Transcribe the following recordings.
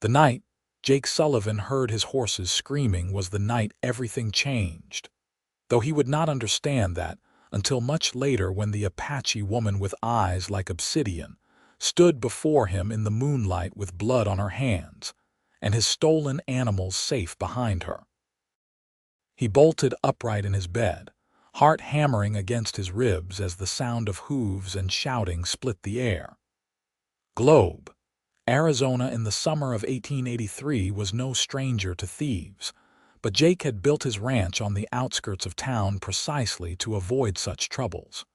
The night Jake Sullivan heard his horses screaming was the night everything changed, though he would not understand that until much later when the Apache woman with eyes like obsidian stood before him in the moonlight with blood on her hands and his stolen animals safe behind her. He bolted upright in his bed, heart hammering against his ribs as the sound of hooves and shouting split the air. Globe, Arizona in the summer of 1883 was no stranger to thieves, but Jake had built his ranch on the outskirts of town precisely to avoid such troubles.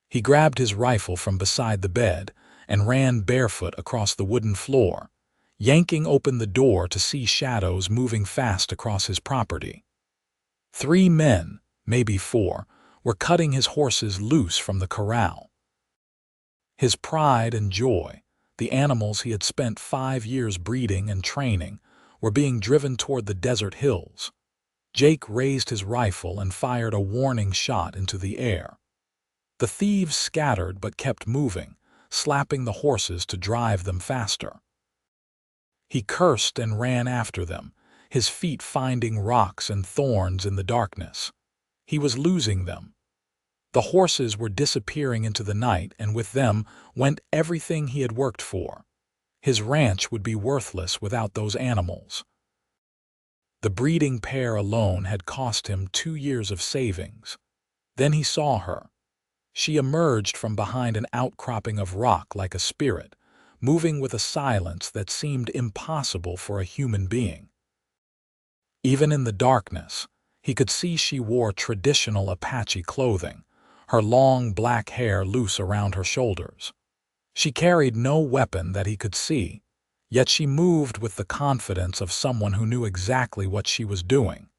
He grabbed his rifle from beside the bed and ran barefoot across the wooden floor, yanking open the door to see shadows moving fast across his property. 3 men, maybe 4, were cutting his horses loose from the corral. His pride and joy, the animals he had spent 5 years breeding and training, were being driven toward the desert hills. Jake raised his rifle and fired a warning shot into the air. The thieves scattered but kept moving, slapping the horses to drive them faster. He cursed and ran after them, his feet finding rocks and thorns in the darkness. He was losing them. The horses were disappearing into the night, and with them went everything he had worked for. His ranch would be worthless without those animals. The breeding pair alone had cost him 2 years of savings. Then he saw her. She emerged from behind an outcropping of rock like a spirit, moving with a silence that seemed impossible for a human being. Even in the darkness, he could see she wore traditional Apache clothing, her long black hair loose around her shoulders. She carried no weapon that he could see, yet she moved with the confidence of someone who knew exactly what she was doing.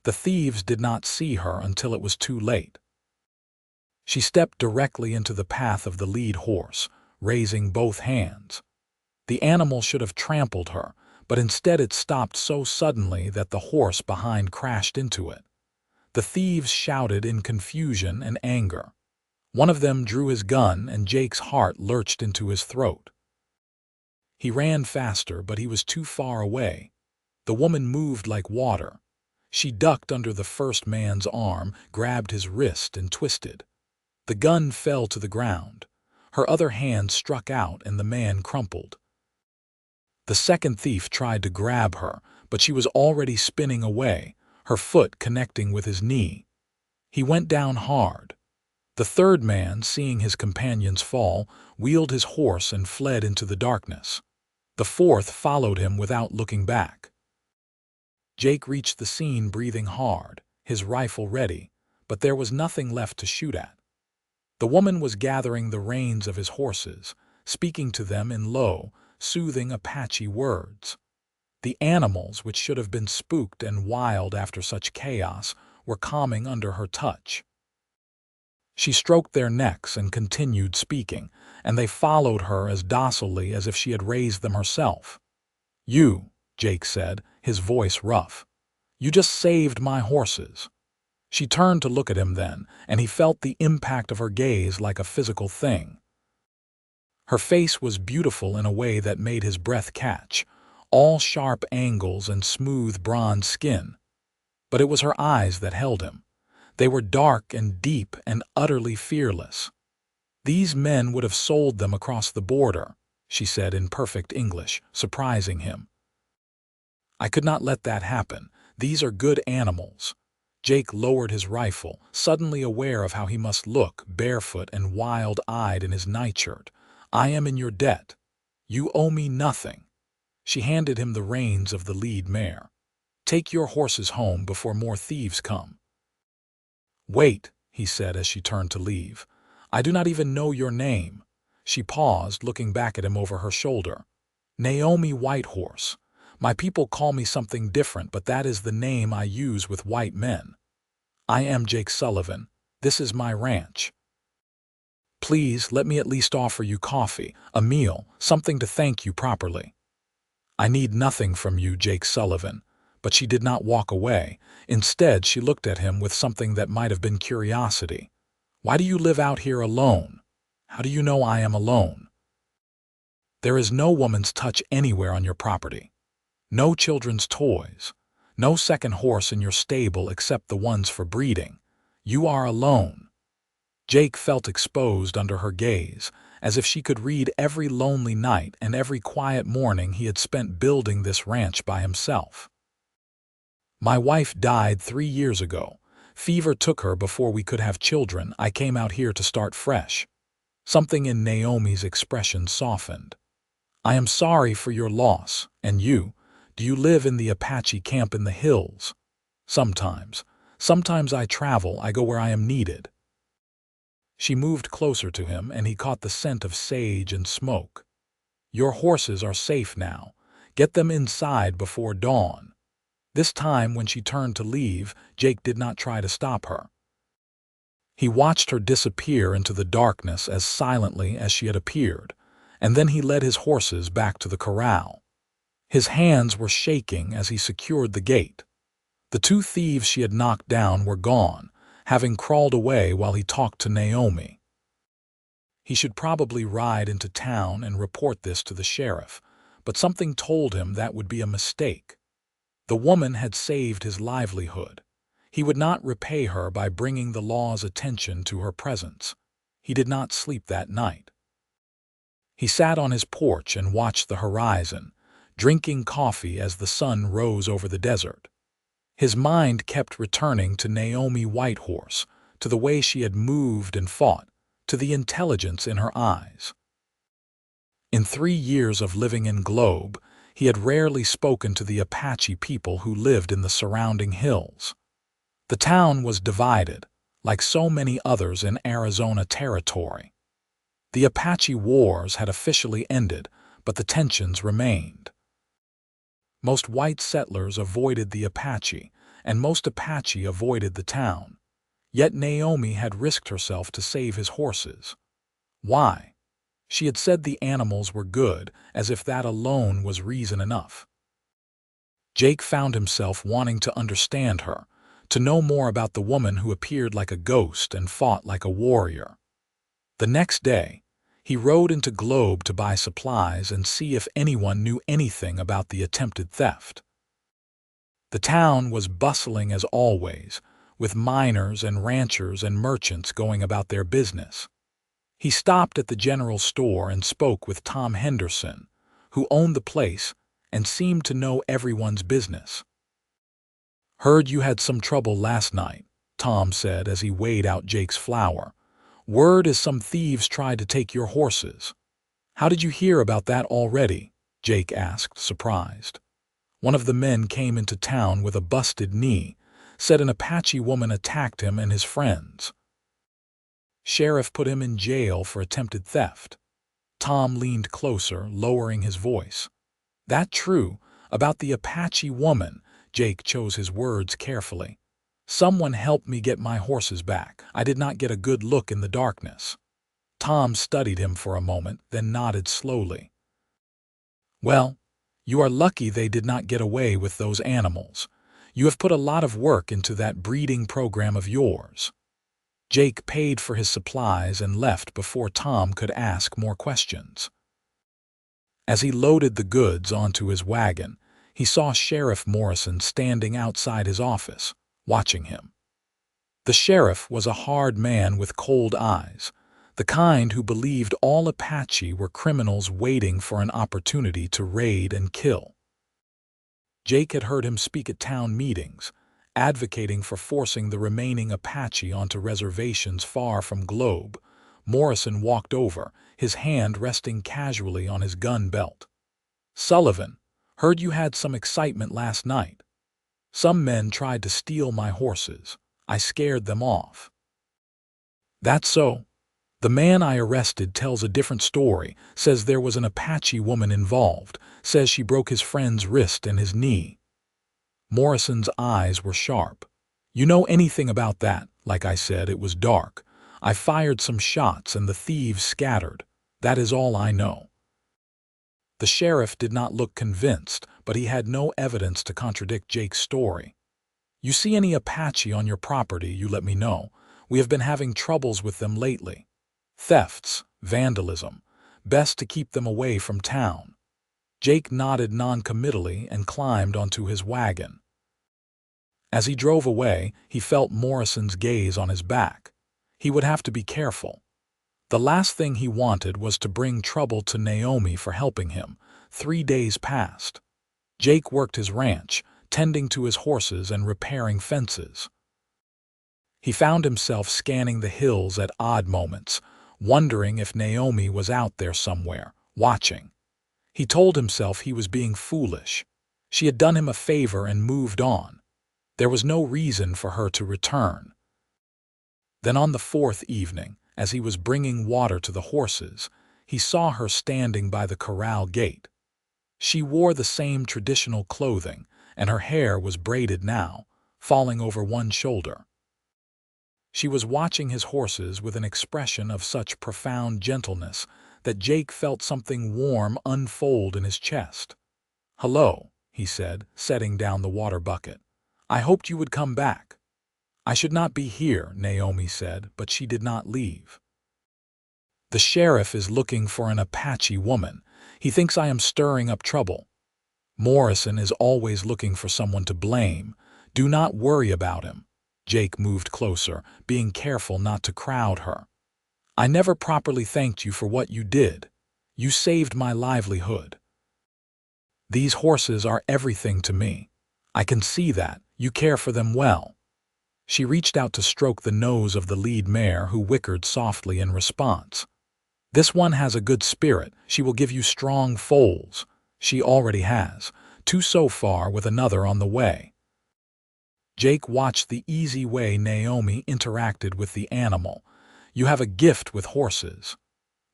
The thieves did not see her until it was too late. She stepped directly into the path of the lead horse, raising both hands. The animal should have trampled her, but instead it stopped so suddenly that the horse behind crashed into it. The thieves shouted in confusion and anger. One of them drew his gun, and Jake's heart lurched into his throat. He ran faster, but he was too far away. The woman moved like water. She ducked under the first man's arm, grabbed his wrist, and twisted. The gun fell to the ground. Her other hand struck out, and the man crumpled. The second thief tried to grab her, but she was already spinning away, her foot connecting with his knee. He went down hard. The third man, seeing his companions fall, wheeled his horse and fled into the darkness. The fourth followed him without looking back. Jake reached the scene breathing hard, his rifle ready, but there was nothing left to shoot at. The woman was gathering the reins of his horses, speaking to them in low, soothing Apache words. The animals, which should have been spooked and wild after such chaos, were calming under her touch. She stroked their necks and continued speaking, and they followed her as docilely as if she had raised them herself. "You," Jake said, his voice rough. "You just saved my horses." She turned to look at him then, and he felt the impact of her gaze like a physical thing. Her face was beautiful in a way that made his breath catch, all sharp angles and smooth bronze skin. But it was her eyes that held him. They were dark and deep and utterly fearless. "These men would have sold them across the border," she said in perfect English, surprising him. "I could not let that happen. These are good animals." Jake lowered his rifle, suddenly aware of how he must look, barefoot and wild-eyed in his nightshirt. "I am in your debt. You owe me nothing." She handed him the reins of the lead mare. "Take your horses home before more thieves come." "Wait," he said as she turned to leave. "I do not even know your name." She paused, looking back at him over her shoulder. "Naomi Whitehorse. My people call me something different, but that is the name I use with white men. I am Jake Sullivan. This is my ranch. Please let me at least offer you coffee, a meal, something to thank you properly." "I need nothing from you, Jake Sullivan." But she did not walk away. Instead, she looked at him with something that might have been curiosity. "Why do you live out here alone? How do you know I am alone?" There is no woman's touch anywhere on your property. No children's toys. No second horse in your stable except the ones for breeding. You are alone." Jake felt exposed under her gaze, as if she could read every lonely night and every quiet morning he had spent building this ranch by himself. "My wife died 3 years ago. Fever took her before we could have children. I came out here to start fresh." Something in Naomi's expression softened. "I am sorry for your loss. And you? Do you live in the Apache camp in the hills?" "Sometimes. Sometimes I travel. I go where I am needed." She moved closer to him, and he caught the scent of sage and smoke. "Your horses are safe now. Get them inside before dawn." This time, when she turned to leave, Jake did not try to stop her. He watched her disappear into the darkness as silently as she had appeared, and then he led his horses back to the corral. His hands were shaking as he secured the gate. The 2 thieves she had knocked down were gone, having crawled away while he talked to Naomi. He should probably ride into town and report this to the sheriff, but something told him that would be a mistake. The woman had saved his livelihood. He would not repay her by bringing the law's attention to her presence. He did not sleep that night. He sat on his porch and watched the horizon, drinking coffee as the sun rose over the desert. His mind kept returning to Naomi Whitehorse, to the way she had moved and fought, to the intelligence in her eyes. In 3 years of living in Globe, he had rarely spoken to the Apache people who lived in the surrounding hills. The town was divided, like so many others in Arizona territory. The Apache wars had officially ended, but the tensions remained. Most white settlers avoided the Apache, and most Apache avoided the town. Yet Naomi had risked herself to save his horses. Why? She had said the animals were good, as if that alone was reason enough. Jake found himself wanting to understand her, to know more about the woman who appeared like a ghost and fought like a warrior. The next day, he rode into Globe to buy supplies and see if anyone knew anything about the attempted theft. The town was bustling as always, with miners and ranchers and merchants going about their business. He stopped at the general store and spoke with Tom Henderson, who owned the place and seemed to know everyone's business. "Heard you had some trouble last night," Tom said as he weighed out Jake's flour. "Word is some thieves tried to take your horses." "How did you hear about that already?" Jake asked, surprised. "One of the men came into town with a busted knee, said an Apache woman attacked him and his friends. Sheriff put him in jail for attempted theft." Tom leaned closer, lowering his voice. "That true? About the Apache woman?" Jake chose his words carefully. "Someone helped me get my horses back. I did not get a good look in the darkness." Tom studied him for a moment, then nodded slowly. "Well, you are lucky they did not get away with those animals. You have put a lot of work into that breeding program of yours." Jake paid for his supplies and left before Tom could ask more questions. As he loaded the goods onto his wagon, he saw Sheriff Morrison standing outside his office, watching him. The sheriff was a hard man with cold eyes, the kind who believed all Apache were criminals waiting for an opportunity to raid and kill. Jake had heard him speak at town meetings, advocating for forcing the remaining Apache onto reservations far from Globe. Morrison walked over, his hand resting casually on his gun belt. "Sullivan, heard you had some excitement last night. Some men tried to steal my horses. I scared them off." "That's so. The man I arrested tells a different story, says there was an Apache woman involved, says she broke his friend's wrist and his knee." Morrison's eyes were sharp. "You know anything about that?" "Like I said, it was dark. I fired some shots and the thieves scattered. That is all I know." The sheriff did not look convinced, but he had no evidence to contradict Jake's story. "You see any Apache on your property, you let me know. We have been having troubles with them lately. Thefts, vandalism, Best to keep them away from town. Jake nodded non-committally and climbed onto his wagon. As he drove away, he felt Morrison's gaze on his back. He would have to be careful. The last thing he wanted was to bring trouble to Naomi for helping him. 3 days passed. Jake worked his ranch, tending to his horses and repairing fences. He found himself scanning the hills at odd moments, wondering if Naomi was out there somewhere, watching. He told himself he was being foolish. She had done him a favor and moved on. There was no reason for her to return. Then on the 4th evening, as he was bringing water to the horses, he saw her standing by the corral gate. She wore the same traditional clothing, and her hair was braided now, falling over one shoulder. She was watching his horses with an expression of such profound gentleness that Jake felt something warm unfold in his chest. "Hello," he said, setting down the water bucket. "I hoped you would come back." "I should not be here," Naomi said, but she did not leave. "The sheriff is looking for an Apache woman. He thinks I am stirring up trouble. Morrison is always looking for someone to blame. Do not worry about him." Jake moved closer, being careful not to crowd her. "I never properly thanked you for what you did. You saved my livelihood. These horses are everything to me. I can see that. You care for them well." She reached out to stroke the nose of the lead mare, who whickered softly in response. "This one has a good spirit. She will give you strong foals. She already has. 2 so far, with another on the way." Jake watched the easy way Naomi interacted with the animal. "You have a gift with horses.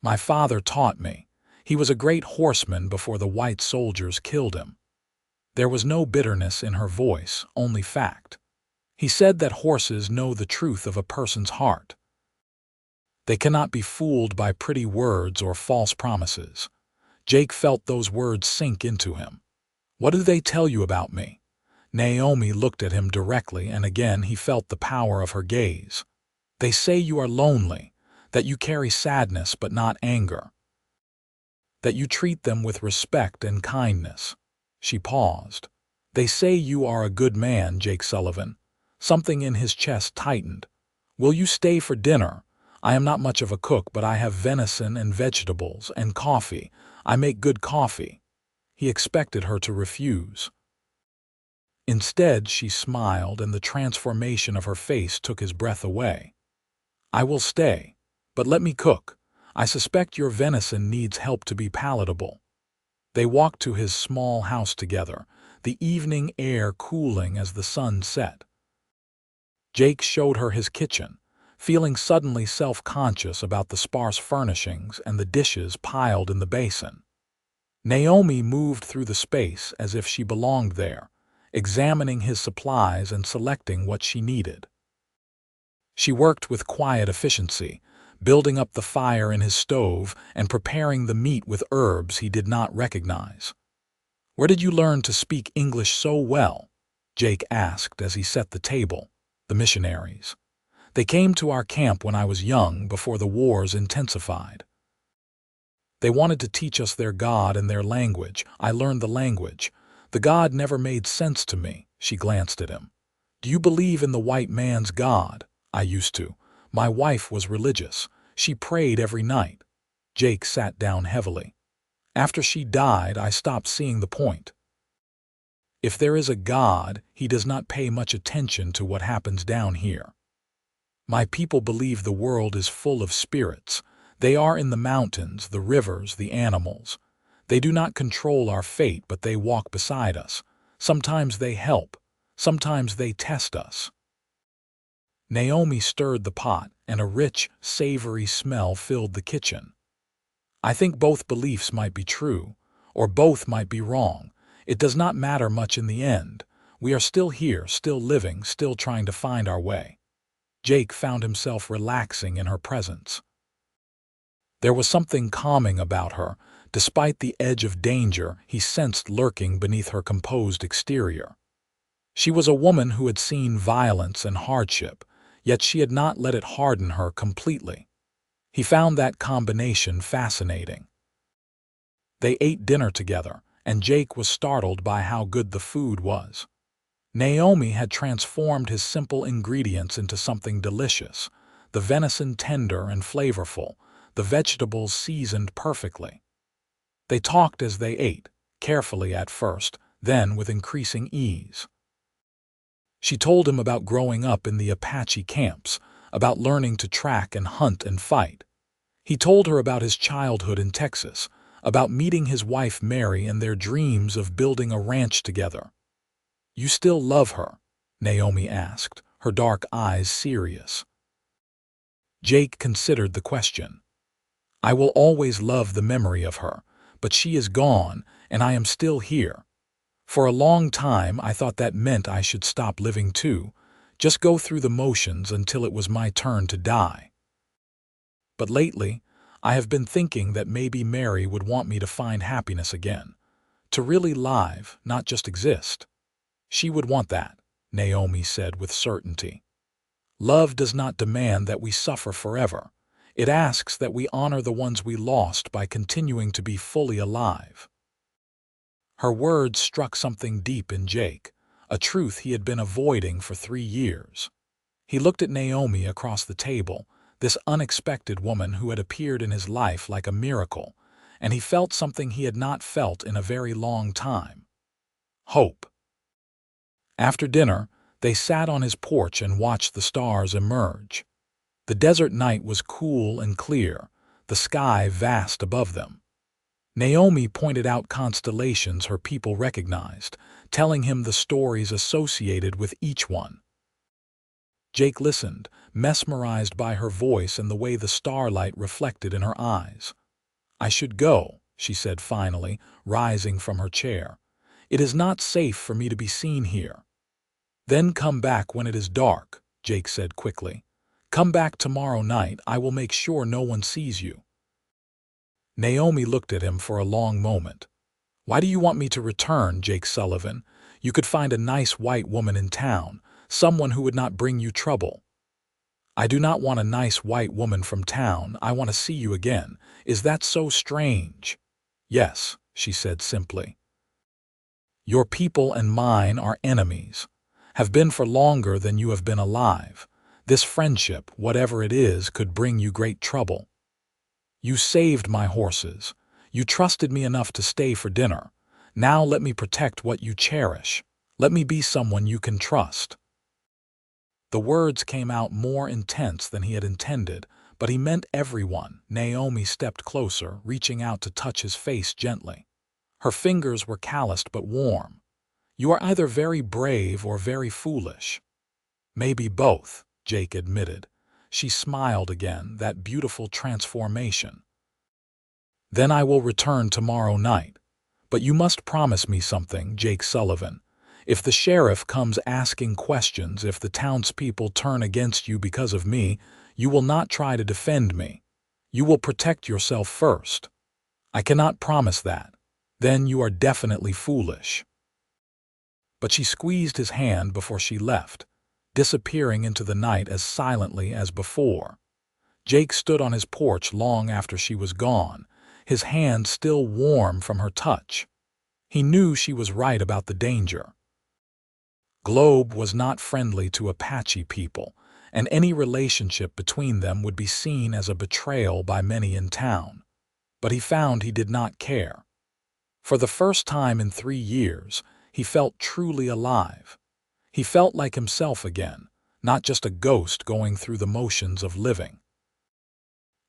My father taught me. He was a great horseman before the white soldiers killed him." There was no bitterness in her voice, only fact. He said that horses know the truth of a person's heart. They cannot be fooled by pretty words or false promises. Jake felt those words sink into him. "What do they tell you about me?" Naomi looked at him directly, and again he felt the power of her gaze. "They say you are lonely, that you carry sadness but not anger, that you treat them with respect and kindness." She paused. "They say you are a good man, Jake Sullivan." Something in his chest tightened. "Will you stay for dinner? I am not much of a cook, but I have venison and vegetables and coffee. I make good coffee." He expected her to refuse. Instead, she smiled, and the transformation of her face took his breath away. "I will stay, but let me cook. I suspect your venison needs help to be palatable." They walked to his small house together, the evening air cooling as the sun set. Jake showed her his kitchen, feeling suddenly self-conscious about the sparse furnishings and the dishes piled in the basin. Naomi moved through the space as if she belonged there, examining his supplies and selecting what she needed. She worked with quiet efficiency, building up the fire in his stove and preparing the meat with herbs he did not recognize. "Where did you learn to speak English so well?" Jake asked as he set the table. "The missionaries. They came to our camp when I was young, before the wars intensified. They wanted to teach us their God and their language. I learned the language. The God never made sense to me." She glanced at him. "Do you believe in the white man's God?" "I used to. My wife was religious. She prayed every night." Jake sat down heavily. "After she died, I stopped seeing the point. If there is a God, he does not pay much attention to what happens down here. My people believe the world is full of spirits. They are in the mountains, the rivers, the animals. They do not control our fate, but they walk beside us. Sometimes they help. Sometimes they test us." Naomi stirred the pot, and a rich, savory smell filled the kitchen. "I think both beliefs might be true, or both might be wrong. It does not matter much in the end. We are still here, still living, still trying to find our way." Jake found himself relaxing in her presence. There was something calming about her, despite the edge of danger he sensed lurking beneath her composed exterior. She was a woman who had seen violence and hardship, yet she had not let it harden her completely. He found that combination fascinating. They ate dinner together, and Jake was startled by how good the food was. Naomi had transformed his simple ingredients into something delicious, the venison tender and flavorful, the vegetables seasoned perfectly. They talked as they ate, carefully at first, then with increasing ease. She told him about growing up in the Apache camps, about learning to track and hunt and fight. He told her about his childhood in Texas, about meeting his wife Mary and their dreams of building a ranch together. "You still love her?" Naomi asked, her dark eyes serious. Jake considered the question. "I will always love the memory of her, but she is gone, and I am still here. For a long time I thought that meant I should stop living too, just go through the motions until it was my turn to die. But lately, I have been thinking that maybe Mary would want me to find happiness again, to really live, not just exist. She would want that," Naomi said with certainty. "Love does not demand that we suffer forever. It asks that we honor the ones we lost by continuing to be fully alive." Her words struck something deep in Jake, a truth he had been avoiding for 3 years. He looked at Naomi across the table, this unexpected woman who had appeared in his life like a miracle, and he felt something he had not felt in a very long time. Hope. After dinner, they sat on his porch and watched the stars emerge. The desert night was cool and clear, the sky vast above them. Naomi pointed out constellations her people recognized, telling him the stories associated with each one. Jake listened, mesmerized by her voice and the way the starlight reflected in her eyes. "I should go," she said finally, rising from her chair. "It is not safe for me to be seen here." "Then come back when it is dark," Jake said quickly. "Come back tomorrow night. I will make sure no one sees you." Naomi looked at him for a long moment. "Why do you want me to return, Jake Sullivan? You could find a nice white woman in town, someone who would not bring you trouble." "I do not want a nice white woman from town. I want to see you again. Is that so strange?" "Yes," she said simply. "Your people and mine are enemies, have been for longer than you have been alive. This friendship, whatever it is, could bring you great trouble. You saved my horses. You trusted me enough to stay for dinner. Now let me protect what you cherish. Let me be someone you can trust." The words came out more intense than he had intended, but he meant everyone. Naomi stepped closer, reaching out to touch his face gently. Her fingers were calloused but warm. "You are either very brave or very foolish." "Maybe both," Jake admitted. She smiled again, that beautiful transformation. "Then I will return tomorrow night. But you must promise me something, Jake Sullivan. If the sheriff comes asking questions, if the townspeople turn against you because of me, you will not try to defend me. You will protect yourself first. I cannot promise that. Then you are definitely foolish." But she squeezed his hand before she left, disappearing into the night as silently as before. Jake stood on his porch long after she was gone, his hand still warm from her touch. He knew she was right about the danger. Globe was not friendly to Apache people, and any relationship between them would be seen as a betrayal by many in town. But he found he did not care. For the first time in 3 years, he felt truly alive. He felt like himself again, not just a ghost going through the motions of living.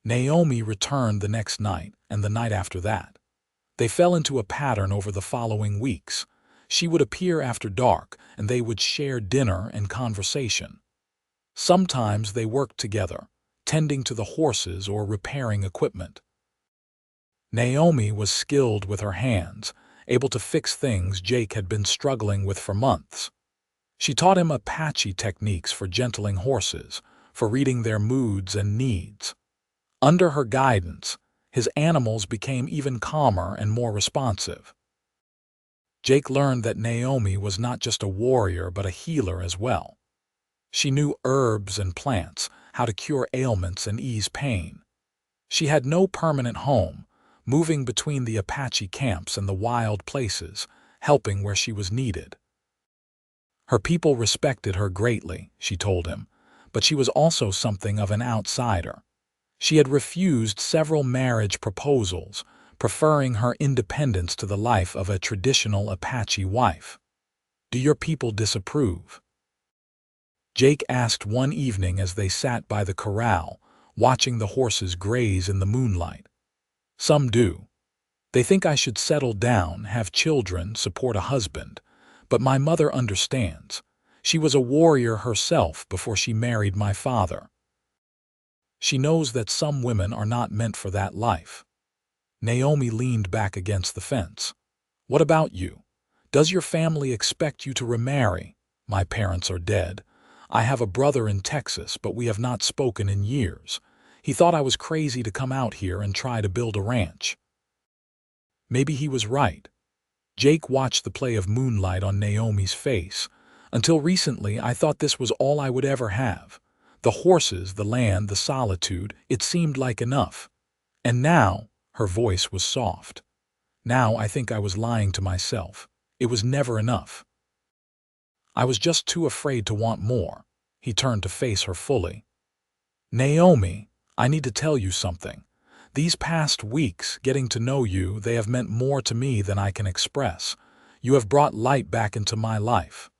Naomi returned the next night and the night after that. They fell into a pattern over the following weeks. She would appear after dark, and they would share dinner and conversation. Sometimes they worked together, tending to the horses or repairing equipment. Naomi was skilled with her hands, able to fix things Jake had been struggling with for months. She taught him Apache techniques for gentling horses, for reading their moods and needs. Under her guidance, his animals became even calmer and more responsive. Jake learned that Naomi was not just a warrior but a healer as well. She knew herbs and plants, how to cure ailments and ease pain. She had no permanent home, moving between the Apache camps and the wild places, helping where she was needed. Her people respected her greatly, she told him, but she was also something of an outsider. She had refused several marriage proposals, preferring her independence to the life of a traditional Apache wife. Do your people disapprove? Jake asked one evening as they sat by the corral, watching the horses graze in the moonlight. Some do. They think I should settle down, have children, support a husband. But my mother understands. She was a warrior herself before she married my father. She knows that some women are not meant for that life. Naomi leaned back against the fence. What about you? Does your family expect you to remarry? My parents are dead. I have a brother in Texas, but we have not spoken in years. He thought I was crazy to come out here and try to build a ranch. Maybe he was right. Jake watched the play of moonlight on Naomi's face. Until recently, I thought this was all I would ever have. The horses, the land, the solitude, it seemed like enough. And now, her voice was soft. Now I think I was lying to myself. It was never enough. I was just too afraid to want more. He turned to face her fully. Naomi, I need to tell you something. These past weeks, getting to know you, they have meant more to me than I can express. You have brought light back into my life.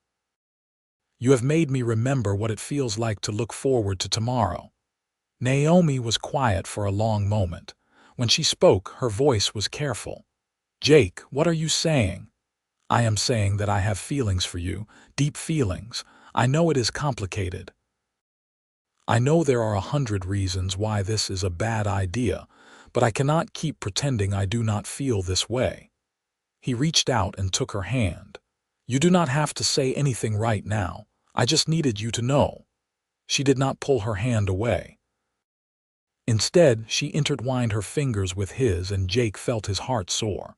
You have made me remember what it feels like to look forward to tomorrow. Naomi was quiet for a long moment. When she spoke, her voice was careful. Jake, what are you saying? I am saying that I have feelings for you, deep feelings. I know it is complicated. I know there are 100 reasons why this is a bad idea, but I cannot keep pretending I do not feel this way. He reached out and took her hand. You do not have to say anything right now. I just needed you to know. She did not pull her hand away. Instead, she intertwined her fingers with his, and Jake felt his heart soar.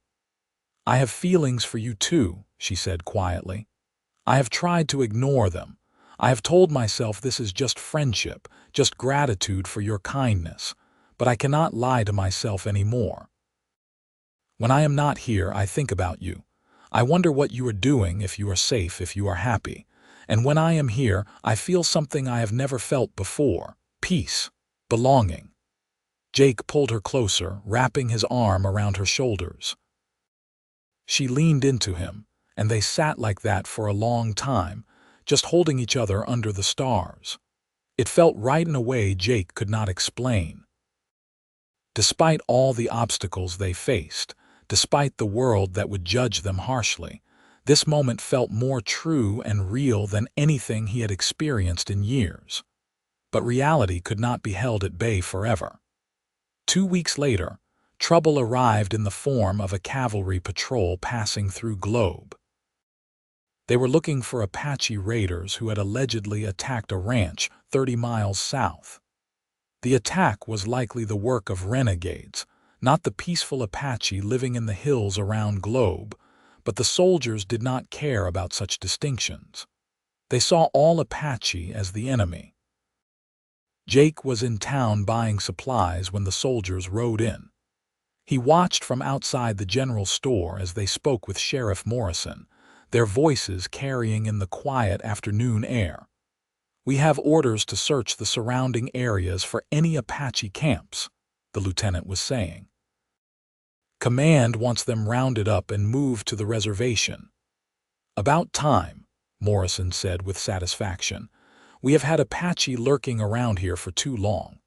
I have feelings for you too, she said quietly. I have tried to ignore them. I have told myself this is just friendship, just gratitude for your kindness, but I cannot lie to myself anymore. When I am not here, I think about you. I wonder what you are doing, if you are safe, if you are happy. And when I am here, I feel something I have never felt before, peace, belonging. Jake pulled her closer, wrapping his arm around her shoulders. She leaned into him, and they sat like that for a long time, just holding each other under the stars. It felt right in a way Jake could not explain. Despite all the obstacles they faced, despite the world that would judge them harshly, this moment felt more true and real than anything he had experienced in years. But reality could not be held at bay forever. 2 weeks later, trouble arrived in the form of a cavalry patrol passing through Globe. They were looking for Apache raiders who had allegedly attacked a ranch 30 miles south. The attack was likely the work of renegades, not the peaceful Apache living in the hills around Globe, but the soldiers did not care about such distinctions. They saw all Apache as the enemy. Jake was in town buying supplies when the soldiers rode in. He watched from outside the general store as they spoke with Sheriff Morrison, their voices carrying in the quiet afternoon air. We have orders to search the surrounding areas for any Apache camps, the lieutenant was saying. Command wants them rounded up and moved to the reservation. About time, Morrison said with satisfaction. We have had Apache lurking around here for too long.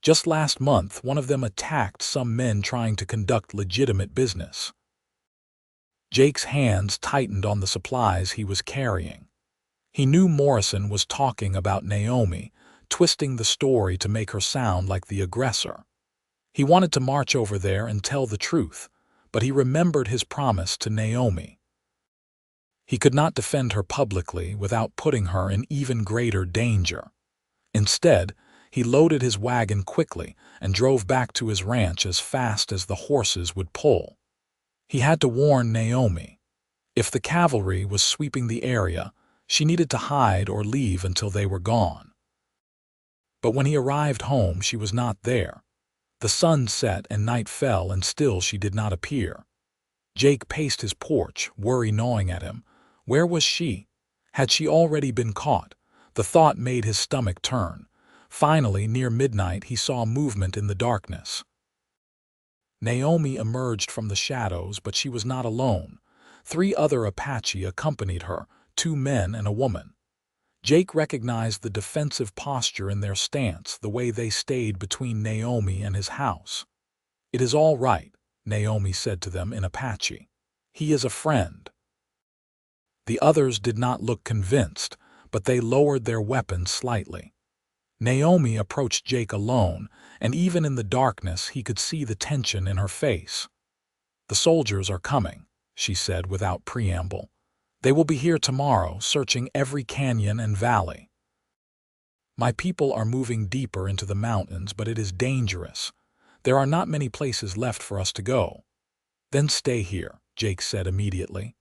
Just last month, one of them attacked some men trying to conduct legitimate business. Jake's hands tightened on the supplies he was carrying. He knew Morrison was talking about Naomi, twisting the story to make her sound like the aggressor. He wanted to march over there and tell the truth, but he remembered his promise to Naomi. He could not defend her publicly without putting her in even greater danger. Instead, he loaded his wagon quickly and drove back to his ranch as fast as the horses would pull. He had to warn Naomi. If the cavalry was sweeping the area, she needed to hide or leave until they were gone. But when he arrived home, she was not there. The sun set and night fell, and still she did not appear. Jake paced his porch, worry gnawing at him. Where was she? Had she already been caught? The thought made his stomach turn. Finally, near midnight, he saw movement in the darkness. Naomi emerged from the shadows, but she was not alone. 3 other Apache accompanied her, 2 men and a woman. Jake recognized the defensive posture in their stance, the way they stayed between Naomi and his house. "It is all right," Naomi said to them in Apache. "He is a friend." The others did not look convinced, but they lowered their weapons slightly. Naomi approached Jake alone, and even in the darkness he could see the tension in her face. "The soldiers are coming," she said without preamble. "They will be here tomorrow, searching every canyon and valley. My people are moving deeper into the mountains, but it is dangerous. There are not many places left for us to go." "Then stay here," Jake said immediately.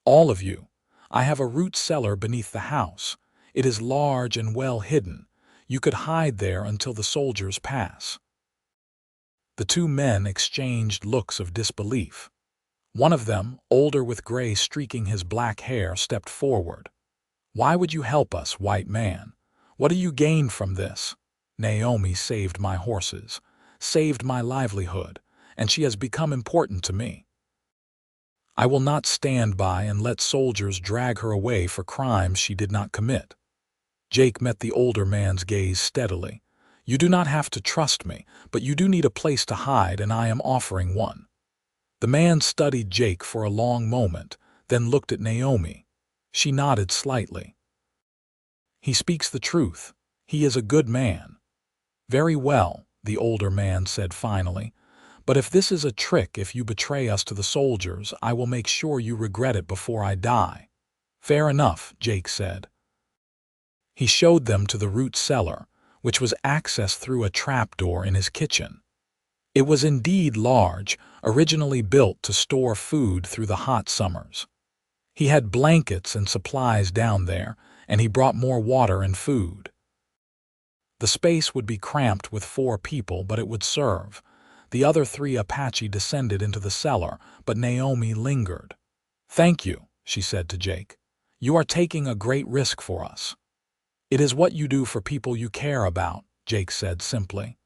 "All of you. I have a root cellar beneath the house. It is large and well hidden. You could hide there until the soldiers pass." The 2 men exchanged looks of disbelief. One of them, older with gray streaking his black hair, stepped forward. "Why would you help us, white man? What do you gain from this?" "Naomi saved my horses, saved my livelihood, and she has become important to me. I will not stand by and let soldiers drag her away for crimes she did not commit." Jake met the older man's gaze steadily. "You do not have to trust me, but you do need a place to hide, and I am offering one." The man studied Jake for a long moment, then looked at Naomi. She nodded slightly. "He speaks the truth. He is a good man." "Very well," the older man said finally. "But if this is a trick, if you betray us to the soldiers, I will make sure you regret it before I die." "Fair enough," Jake said. He showed them to the root cellar, which was accessed through a trapdoor in his kitchen. It was indeed large, originally built to store food through the hot summers. He had blankets and supplies down there, and he brought more water and food. The space would be cramped with 4 people, but it would serve. The other 3 Apache descended into the cellar, but Naomi lingered. "Thank you," she said to Jake. "You are taking a great risk for us." "It is what you do for people you care about," Jake said simply.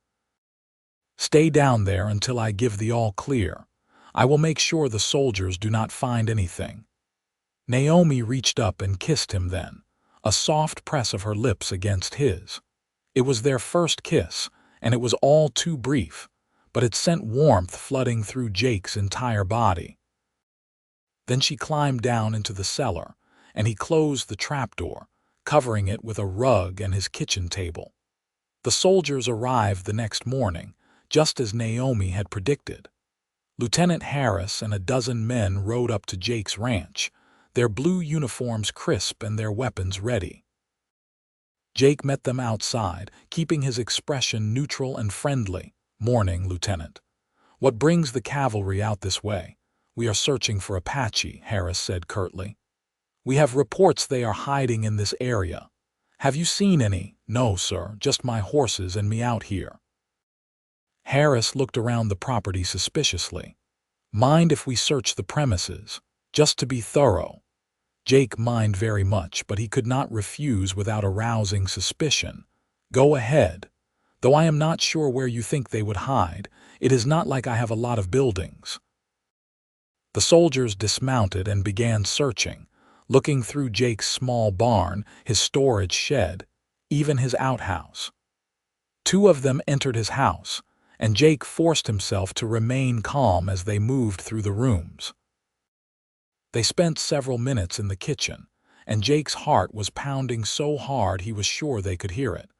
"Stay down there until I give the all clear. I will make sure the soldiers do not find anything." Naomi reached up and kissed him then, a soft press of her lips against his. It was their first kiss, and it was all too brief, but it sent warmth flooding through Jake's entire body. Then she climbed down into the cellar, and he closed the trapdoor, covering it with a rug and his kitchen table. The soldiers arrived the next morning, just as Naomi had predicted. Lieutenant Harris and a dozen men rode up to Jake's ranch, their blue uniforms crisp and their weapons ready. Jake met them outside, keeping his expression neutral and friendly. "Morning, Lieutenant. What brings the cavalry out this way?" "We are searching for Apache," Harris said curtly. "We have reports they are hiding in this area. Have you seen any?" "No, sir, just my horses and me out here." Harris looked around the property suspiciously. "Mind if we search the premises, just to be thorough?" Jake minded very much, but he could not refuse without arousing suspicion. "Go ahead. Though I am not sure where you think they would hide. It is not like I have a lot of buildings." The soldiers dismounted and began searching, looking through Jake's small barn, his storage shed, even his outhouse. 2 of them entered his house, and Jake forced himself to remain calm as they moved through the rooms. They spent several minutes in the kitchen, and Jake's heart was pounding so hard he was sure they could hear it.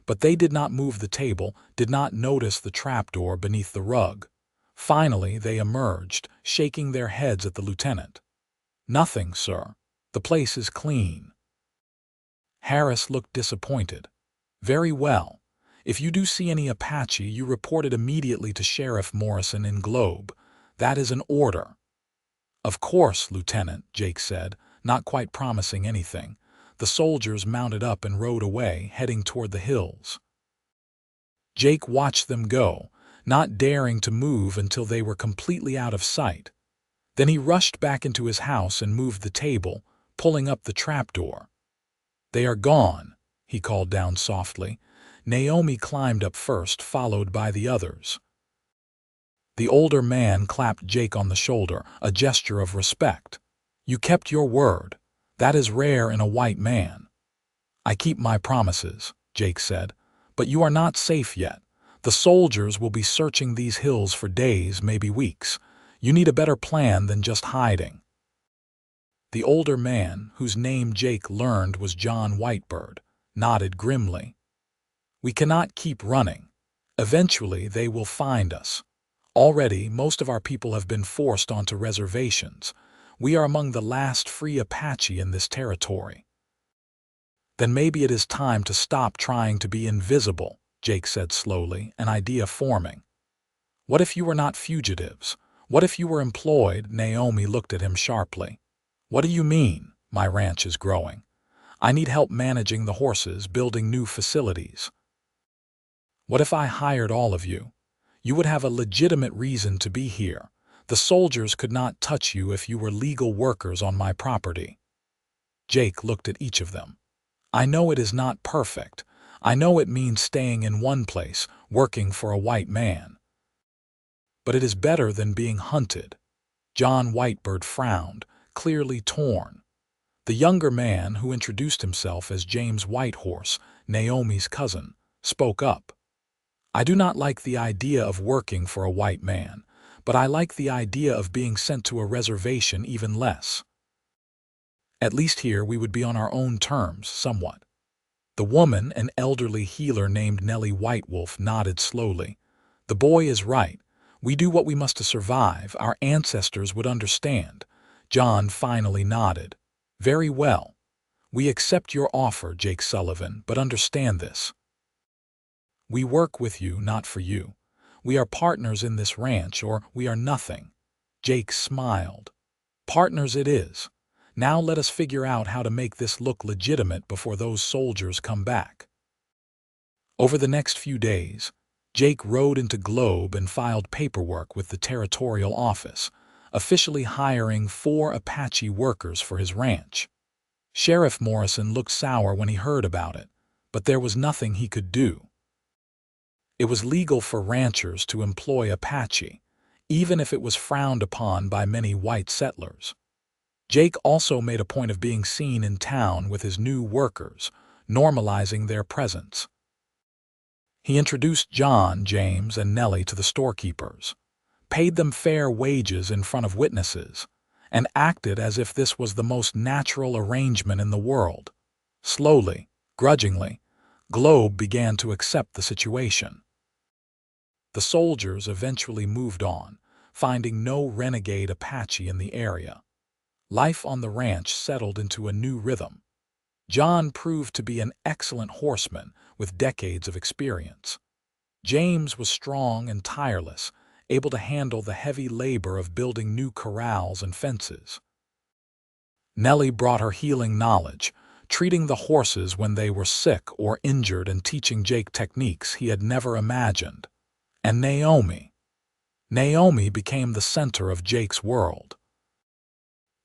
But they did not move the table, did not notice the trapdoor beneath the rug. Finally, they emerged, shaking their heads at the lieutenant. "Nothing, sir. The place is clean." Harris looked disappointed. "Very well. If you do see any Apache, you report it immediately to Sheriff Morrison in Globe. That is an order." "Of course, Lieutenant," Jake said, not quite promising anything. The soldiers mounted up and rode away, heading toward the hills. Jake watched them go, not daring to move until they were completely out of sight. Then he rushed back into his house and moved the table, pulling up the trapdoor. "They are gone," he called down softly. Naomi climbed up first, followed by the others. The older man clapped Jake on the shoulder, a gesture of respect. "You kept your word. That is rare in a white man." "I keep my promises," Jake said, "but you are not safe yet. The soldiers will be searching these hills for days, maybe weeks. You need a better plan than just hiding." The older man, whose name Jake learned was John Whitebird, nodded grimly. "We cannot keep running. Eventually they will find us. Already, most of our people have been forced onto reservations. We are among the last free Apache in this territory." "Then maybe it is time to stop trying to be invisible," Jake said slowly, an idea forming. "What if you were not fugitives? What if you were employed?" Naomi looked at him sharply. "What do you mean? My ranch is growing. I need help managing the horses, building new facilities." "What if I hired all of you? You would have a legitimate reason to be here. The soldiers could not touch you if you were legal workers on my property." Jake looked at each of them. "I know it is not perfect. I know it means staying in one place, working for a white man. But it is better than being hunted." John Whitebird frowned, clearly torn. The younger man, who introduced himself as James Whitehorse, Naomi's cousin, spoke up. "I do not like the idea of working for a white man, but I like the idea of being sent to a reservation even less. At least here we would be on our own terms, somewhat." The woman, an elderly healer named Nellie Whitewolf, nodded slowly. "The boy is right. We do what we must to survive. Our ancestors would understand." John finally nodded. "Very well. We accept your offer, Jake Sullivan, but understand this. We work with you, not for you. We are partners in this ranch, or we are nothing." Jake smiled. "Partners it is. Now let us figure out how to make this look legitimate before those soldiers come back." Over the next few days, Jake rode into Globe and filed paperwork with the territorial office, officially hiring 4 Apache workers for his ranch. Sheriff Morrison looked sour when he heard about it, but there was nothing he could do. It was legal for ranchers to employ Apache, even if it was frowned upon by many white settlers. Jake also made a point of being seen in town with his new workers, normalizing their presence. He introduced John, James, and Nellie to the storekeepers, paid them fair wages in front of witnesses, and acted as if this was the most natural arrangement in the world. Slowly, grudgingly, Globe began to accept the situation. The soldiers eventually moved on, finding no renegade Apache in the area. Life on the ranch settled into a new rhythm. John proved to be an excellent horseman with decades of experience. James was strong and tireless, able to handle the heavy labor of building new corrals and fences. Nellie brought her healing knowledge, treating the horses when they were sick or injured and teaching Jake techniques he had never imagined. And Naomi became the center of Jake's world.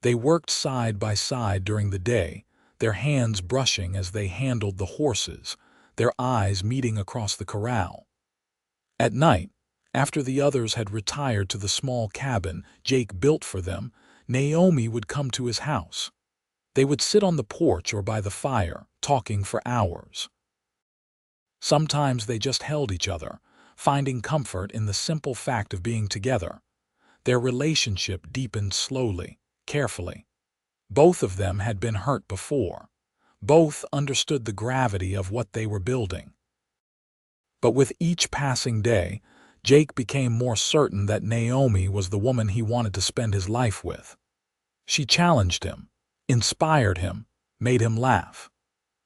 They worked side by side during the day, their hands brushing as they handled the horses, their eyes meeting across the corral. At night, after the others had retired to the small cabin Jake built for them, Naomi would come to his house. They would sit on the porch or by the fire, talking for hours. Sometimes they just held each other, finding comfort in the simple fact of being together. Their relationship deepened slowly, carefully. Both of them had been hurt before. Both understood the gravity of what they were building. But with each passing day, Jake became more certain that Naomi was the woman he wanted to spend his life with. She challenged him, inspired him, made him laugh.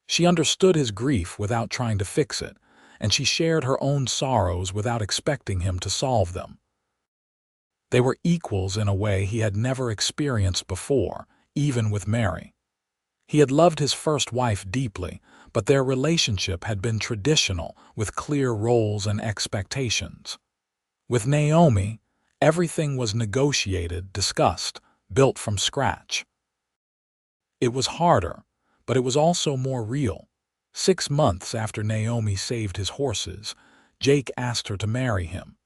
She understood his grief without trying to fix it, and she shared her own sorrows without expecting him to solve them. They were equals in a way he had never experienced before, even with Mary. He had loved his first wife deeply, but their relationship had been traditional, with clear roles and expectations. With Naomi, everything was negotiated, discussed, built from scratch. It was harder, but it was also more real. 6 months after Naomi saved his horses, Jake asked her to marry him.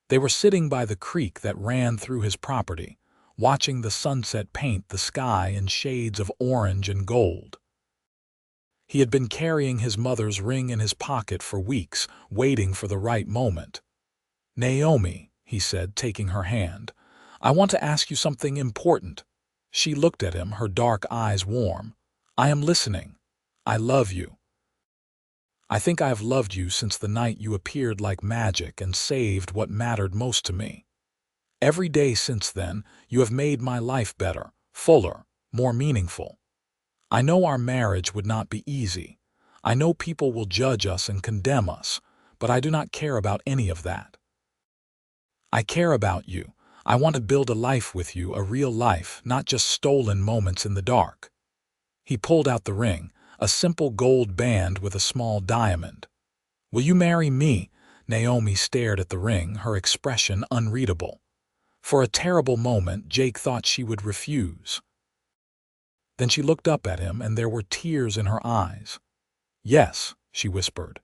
They were sitting by the creek that ran through his property, watching the sunset paint the sky in shades of orange and gold. He had been carrying his mother's ring in his pocket for weeks, waiting for the right moment. "Naomi," he said, taking her hand, "I want to ask you something important." She looked at him, her dark eyes warm. "I am listening. I love you. I think I have loved you since the night you appeared like magic and saved what mattered most to me. Every day since then, you have made my life better, fuller, more meaningful. I know our marriage would not be easy. I know people will judge us and condemn us, but I do not care about any of that. I care about you. I want to build a life with you, a real life, not just stolen moments in the dark." He pulled out the ring, a simple gold band with a small diamond. "Will you marry me?" Naomi stared at the ring, her expression unreadable. For a terrible moment, Jake thought she would refuse. Then she looked up at him, and there were tears in her eyes. "Yes," she whispered.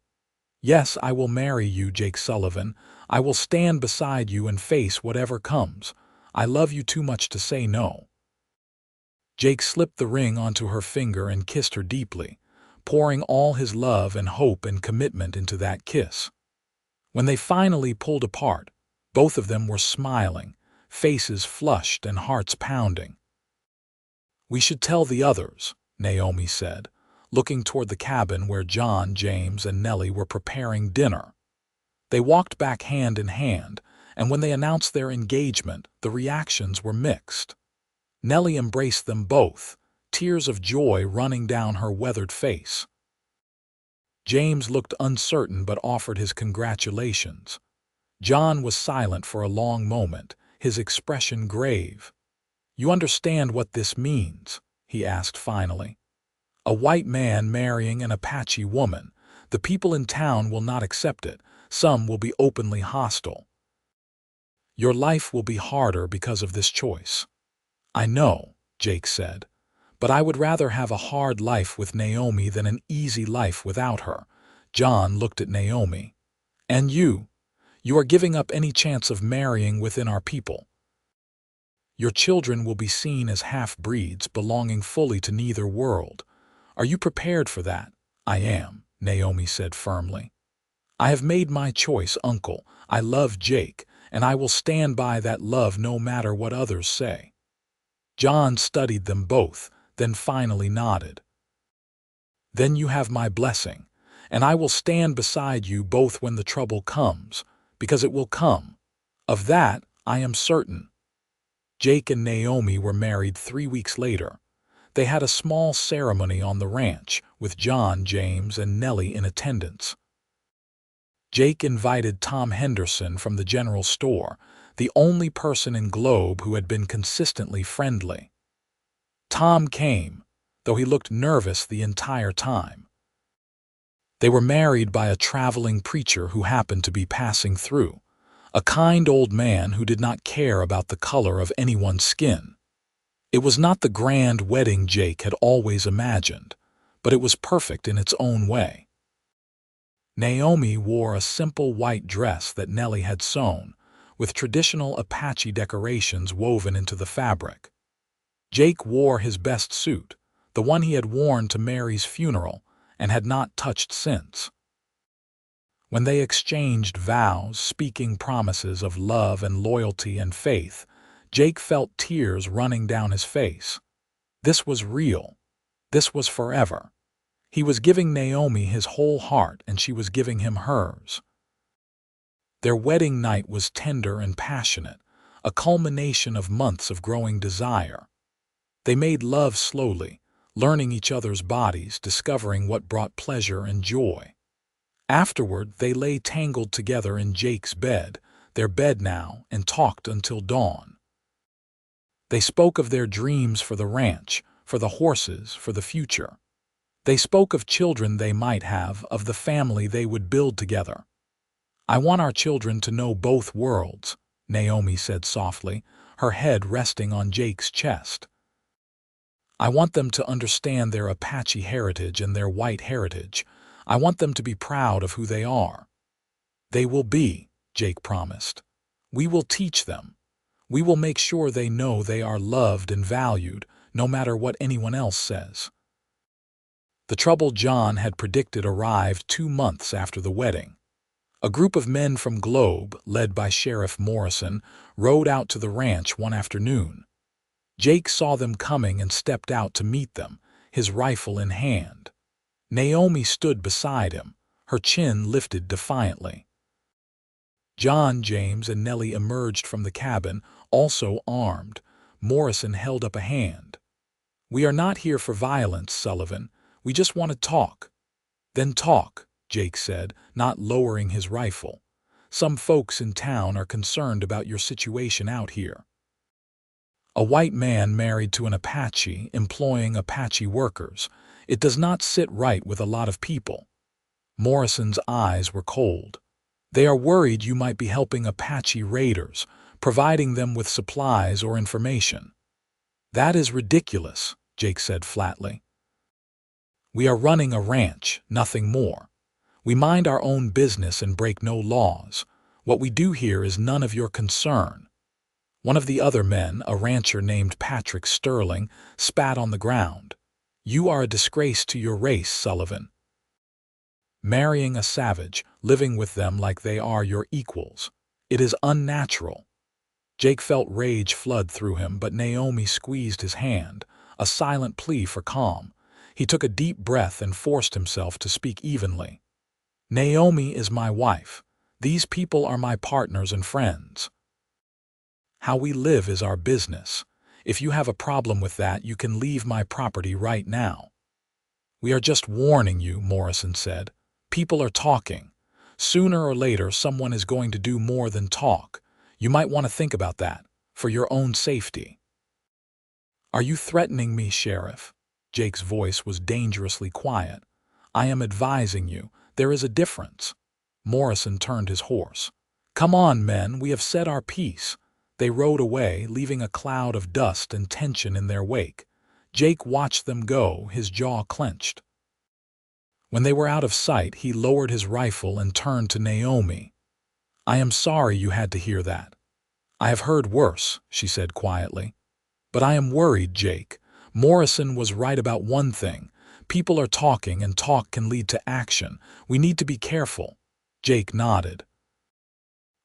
"Yes, I will marry you, Jake Sullivan. I will stand beside you and face whatever comes. I love you too much to say no." Jake slipped the ring onto her finger and kissed her deeply, pouring all his love and hope and commitment into that kiss. When they finally pulled apart, both of them were smiling, faces flushed and hearts pounding. "We should tell the others," Naomi said, looking toward the cabin where John, James, and Nellie were preparing dinner. They walked back hand in hand, and when they announced their engagement, the reactions were mixed. Nellie embraced them both, tears of joy running down her weathered face. James looked uncertain but offered his congratulations. John was silent for a long moment, his expression grave. "You understand what this means?" he asked finally. "A white man marrying an Apache woman. The people in town will not accept it. Some will be openly hostile. Your life will be harder because of this choice." "I know," Jake said, "but I would rather have a hard life with Naomi than an easy life without her." John looked at Naomi. "And you? You are giving up any chance of marrying within our people. Your children will be seen as half-breeds belonging fully to neither world. Are you prepared for that?" "I am," Naomi said firmly. "I have made my choice, Uncle. I love Jake, and I will stand by that love no matter what others say." John studied them both, then finally nodded. "Then you have my blessing, and I will stand beside you both when the trouble comes, because it will come. Of that, I am certain." Jake and Naomi were married 3 weeks later. They had a small ceremony on the ranch, with John, James, and Nellie in attendance. Jake invited Tom Henderson from the general store, the only person in Globe who had been consistently friendly. Tom came, though he looked nervous the entire time. They were married by a traveling preacher who happened to be passing through, a kind old man who did not care about the color of anyone's skin. It was not the grand wedding Jake had always imagined, but it was perfect in its own way. Naomi wore a simple white dress that Nellie had sewn, with traditional Apache decorations woven into the fabric. Jake wore his best suit, the one he had worn to Mary's funeral and had not touched since. When they exchanged vows, speaking promises of love and loyalty and faith, Jake felt tears running down his face. This was real. This was forever. He was giving Naomi his whole heart, and she was giving him hers. Their wedding night was tender and passionate, a culmination of months of growing desire. They made love slowly, learning each other's bodies, discovering what brought pleasure and joy. Afterward, they lay tangled together in Jake's bed, their bed now, and talked until dawn. They spoke of their dreams for the ranch, for the horses, for the future. They spoke of children they might have, of the family they would build together. I want our children to know both worlds, Naomi said softly, her head resting on Jake's chest. I want them to understand their Apache heritage and their white heritage. I want them to be proud of who they are. They will be, Jake promised. We will teach them. We will make sure they know they are loved and valued, no matter what anyone else says. The trouble John had predicted arrived 2 months after the wedding. A group of men from Globe, led by Sheriff Morrison, rode out to the ranch one afternoon. Jake saw them coming and stepped out to meet them, his rifle in hand. Naomi stood beside him, her chin lifted defiantly. John, James, and Nellie emerged from the cabin, also armed. Morrison held up a hand. "We are not here for violence, Sullivan. We just want to talk." "Then talk," Jake said, not lowering his rifle. "Some folks in town are concerned about your situation out here." A white man married to an Apache, employing Apache workers. It does not sit right with a lot of people. Morrison's eyes were cold. "They are worried you might be helping Apache raiders, providing them with supplies or information." "That is ridiculous," Jake said flatly. "We are running a ranch, nothing more. We mind our own business and break no laws. What we do here is none of your concern." One of the other men, a rancher named Patrick Sterling, spat on the ground. "You are a disgrace to your race, Sullivan. Marrying a savage, living with them like they are your equals. It is unnatural." Jake felt rage flood through him, but Naomi squeezed his hand, a silent plea for calm. He took a deep breath and forced himself to speak evenly. "Naomi is my wife. These people are my partners and friends. How we live is our business. If you have a problem with that, you can leave my property right now." "We are just warning you," Morrison said. "People are talking. Sooner or later, someone is going to do more than talk. You might want to think about that, for your own safety." "Are you threatening me, Sheriff?" Jake's voice was dangerously quiet. "I am advising you. There is a difference." Morrison turned his horse. "Come on, men, we have said our piece." They rode away, leaving a cloud of dust and tension in their wake. Jake watched them go, his jaw clenched. When they were out of sight, he lowered his rifle and turned to Naomi. "I am sorry you had to hear that." "I have heard worse," she said quietly. "But I am worried, Jake. Morrison was right about one thing. People are talking, and talk can lead to action. We need to be careful." Jake nodded.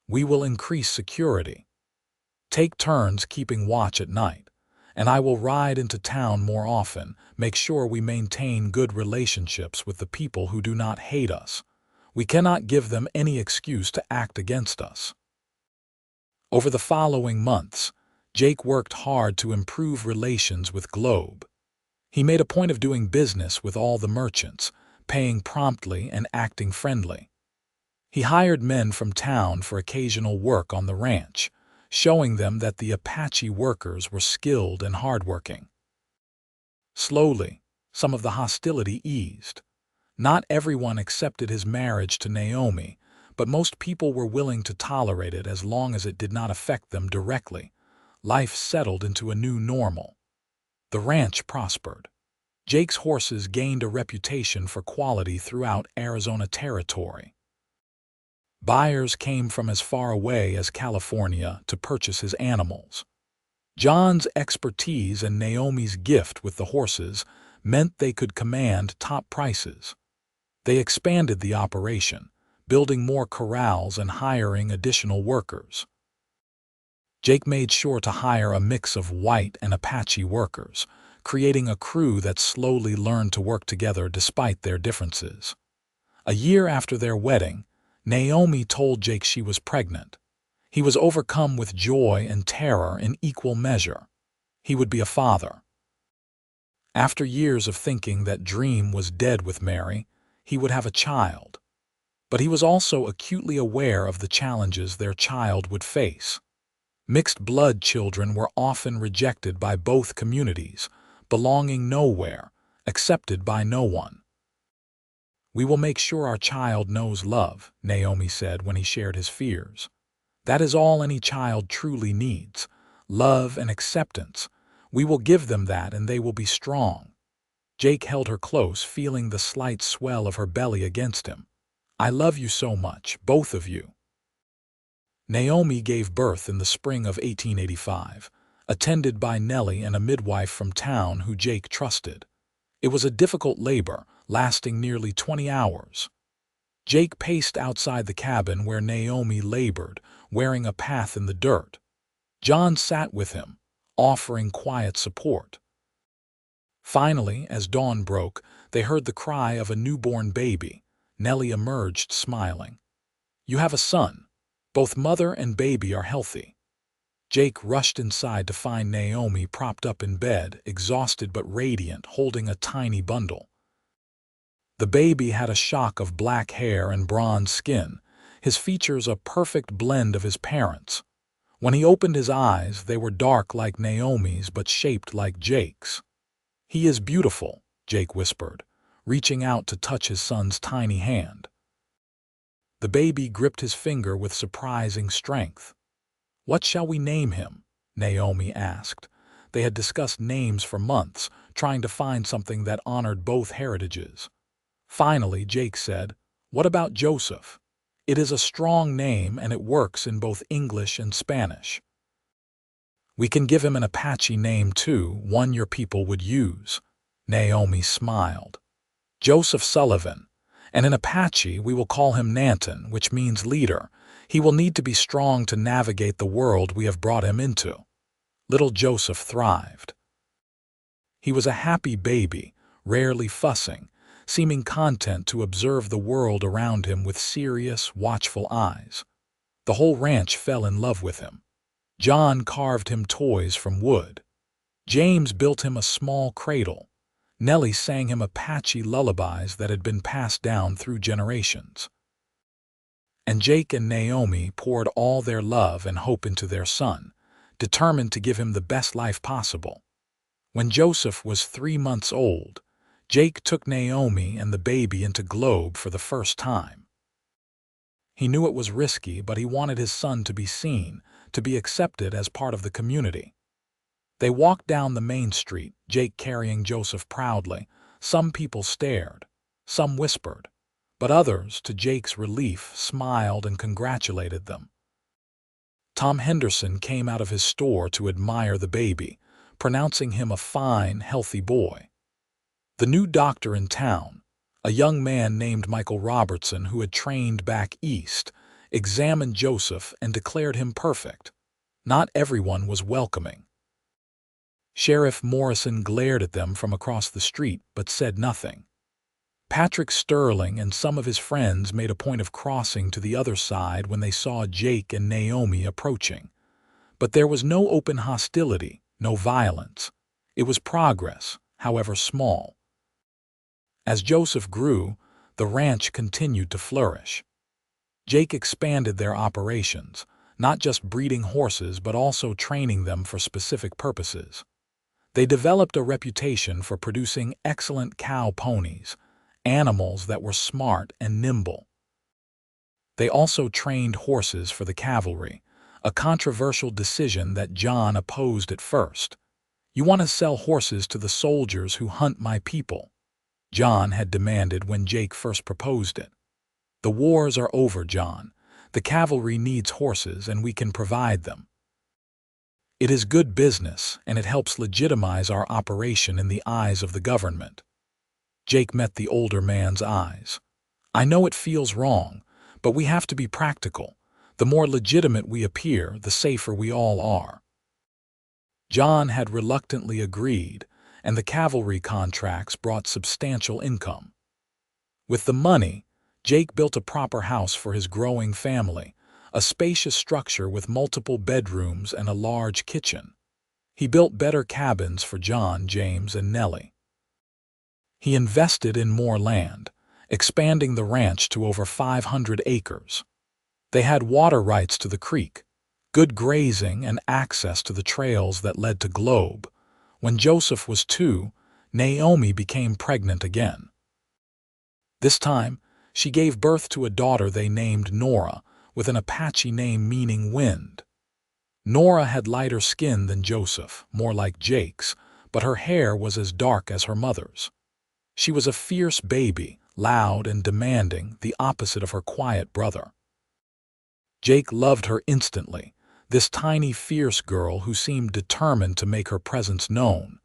"We will increase security. Take turns keeping watch at night, and I will ride into town more often, make sure we maintain good relationships with the people who do not hate us. We cannot give them any excuse to act against us." Over the following months, Jake worked hard to improve relations with Globe. He made a point of doing business with all the merchants, paying promptly and acting friendly. He hired men from town for occasional work on the ranch, showing them that the Apache workers were skilled and hardworking. Slowly, some of the hostility eased. Not everyone accepted his marriage to Naomi, but most people were willing to tolerate it as long as it did not affect them directly. Life settled into a new normal. The ranch prospered. Jake's horses gained a reputation for quality throughout Arizona Territory. Buyers came from as far away as California to purchase his animals. John's expertise and Naomi's gift with the horses meant they could command top prices. They expanded the operation, building more corrals and hiring additional workers. Jake made sure to hire a mix of white and Apache workers, creating a crew that slowly learned to work together despite their differences. A year after their wedding, Naomi told Jake she was pregnant. He was overcome with joy and terror in equal measure. He would be a father. After years of thinking that dream was dead with Mary, he would have a child. But he was also acutely aware of the challenges their child would face. Mixed-blood children were often rejected by both communities, belonging nowhere, accepted by no one. "We will make sure our child knows love," Naomi said when he shared his fears. "That is all any child truly needs, love and acceptance. We will give them that and they will be strong." Jake held her close, feeling the slight swell of her belly against him. "I love you so much, both of you." Naomi gave birth in the spring of 1885, attended by Nellie and a midwife from town who Jake trusted. It was a difficult labor, lasting nearly 20 hours. Jake paced outside the cabin where Naomi labored, wearing a path in the dirt. John sat with him, offering quiet support. Finally, as dawn broke, they heard the cry of a newborn baby. Nellie emerged, smiling. "You have a son. Both mother and baby are healthy." Jake rushed inside to find Naomi propped up in bed, exhausted but radiant, holding a tiny bundle. The baby had a shock of black hair and bronze skin, his features a perfect blend of his parents'. When he opened his eyes, they were dark like Naomi's but shaped like Jake's. "He is beautiful," Jake whispered, reaching out to touch his son's tiny hand. The baby gripped his finger with surprising strength. "What shall we name him?" Naomi asked. They had discussed names for months, trying to find something that honored both heritages. Finally, Jake said, "What about Joseph? It is a strong name and it works in both English and Spanish." "We can give him an Apache name too, one your people would use." Naomi smiled. "Joseph Sullivan. And in Apache we will call him Nanton, which means leader. He will need to be strong to navigate the world we have brought him into." Little Joseph thrived. He was a happy baby, rarely fussing, seeming content to observe the world around him with serious, watchful eyes. The whole ranch fell in love with him. John carved him toys from wood. James built him a small cradle. Nellie sang him Apache lullabies that had been passed down through generations. And Jake and Naomi poured all their love and hope into their son, determined to give him the best life possible. When Joseph was 3 months old, Jake took Naomi and the baby into Globe for the first time. He knew it was risky, but he wanted his son to be seen, to be accepted as part of the community. They walked down the main street, Jake carrying Joseph proudly. Some people stared, some whispered, but others, to Jake's relief, smiled and congratulated them. Tom Henderson came out of his store to admire the baby, pronouncing him a fine, healthy boy. The new doctor in town, a young man named Michael Robertson who had trained back east, examined Joseph and declared him perfect. Not everyone was welcoming. Sheriff Morrison glared at them from across the street but said nothing. Patrick Sterling and some of his friends made a point of crossing to the other side when they saw Jake and Naomi approaching. But there was no open hostility, no violence. It was progress, however small. As Joseph grew, the ranch continued to flourish. Jake expanded their operations, not just breeding horses but also training them for specific purposes. They developed a reputation for producing excellent cow ponies, animals that were smart and nimble. They also trained horses for the cavalry, a controversial decision that John opposed at first. "You want to sell horses to the soldiers who hunt my people," John had demanded when Jake first proposed it. "The wars are over, John. The cavalry needs horses and we can provide them. It is good business, and it helps legitimize our operation in the eyes of the government." Jake met the older man's eyes. "I know it feels wrong, but we have to be practical. The more legitimate we appear, the safer we all are." John had reluctantly agreed, and the cavalry contracts brought substantial income. With the money, Jake built a proper house for his growing family, a spacious structure with multiple bedrooms and a large kitchen. He built better cabins for John, James, and Nellie. He invested in more land, expanding the ranch to over 500 acres. They had water rights to the creek, good grazing, and access to the trails that led to Globe. When Joseph was 2, Naomi became pregnant again. This time, she gave birth to a daughter they named Nora, with an Apache name meaning wind. Nora had lighter skin than Joseph, more like Jake's, but her hair was as dark as her mother's. She was a fierce baby, loud and demanding, the opposite of her quiet brother. Jake loved her instantly, this tiny, fierce girl who seemed determined to make her presence known.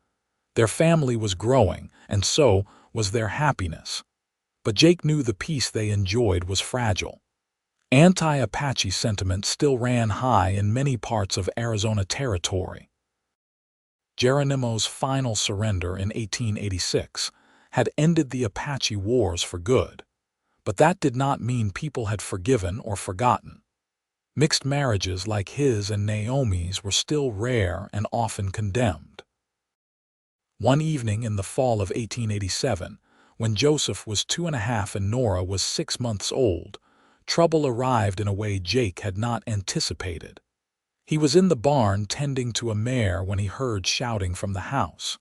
Their family was growing, and so was their happiness. But Jake knew the peace they enjoyed was fragile. Anti-Apache sentiment still ran high in many parts of Arizona Territory. Geronimo's final surrender in 1886 had ended the Apache Wars for good, but that did not mean people had forgiven or forgotten. Mixed marriages like his and Naomi's were still rare and often condemned. One evening in the fall of 1887, when Joseph was 2.5 and Nora was 6 months old, trouble arrived in a way Jake had not anticipated. He was in the barn tending to a mare when he heard shouting from the house.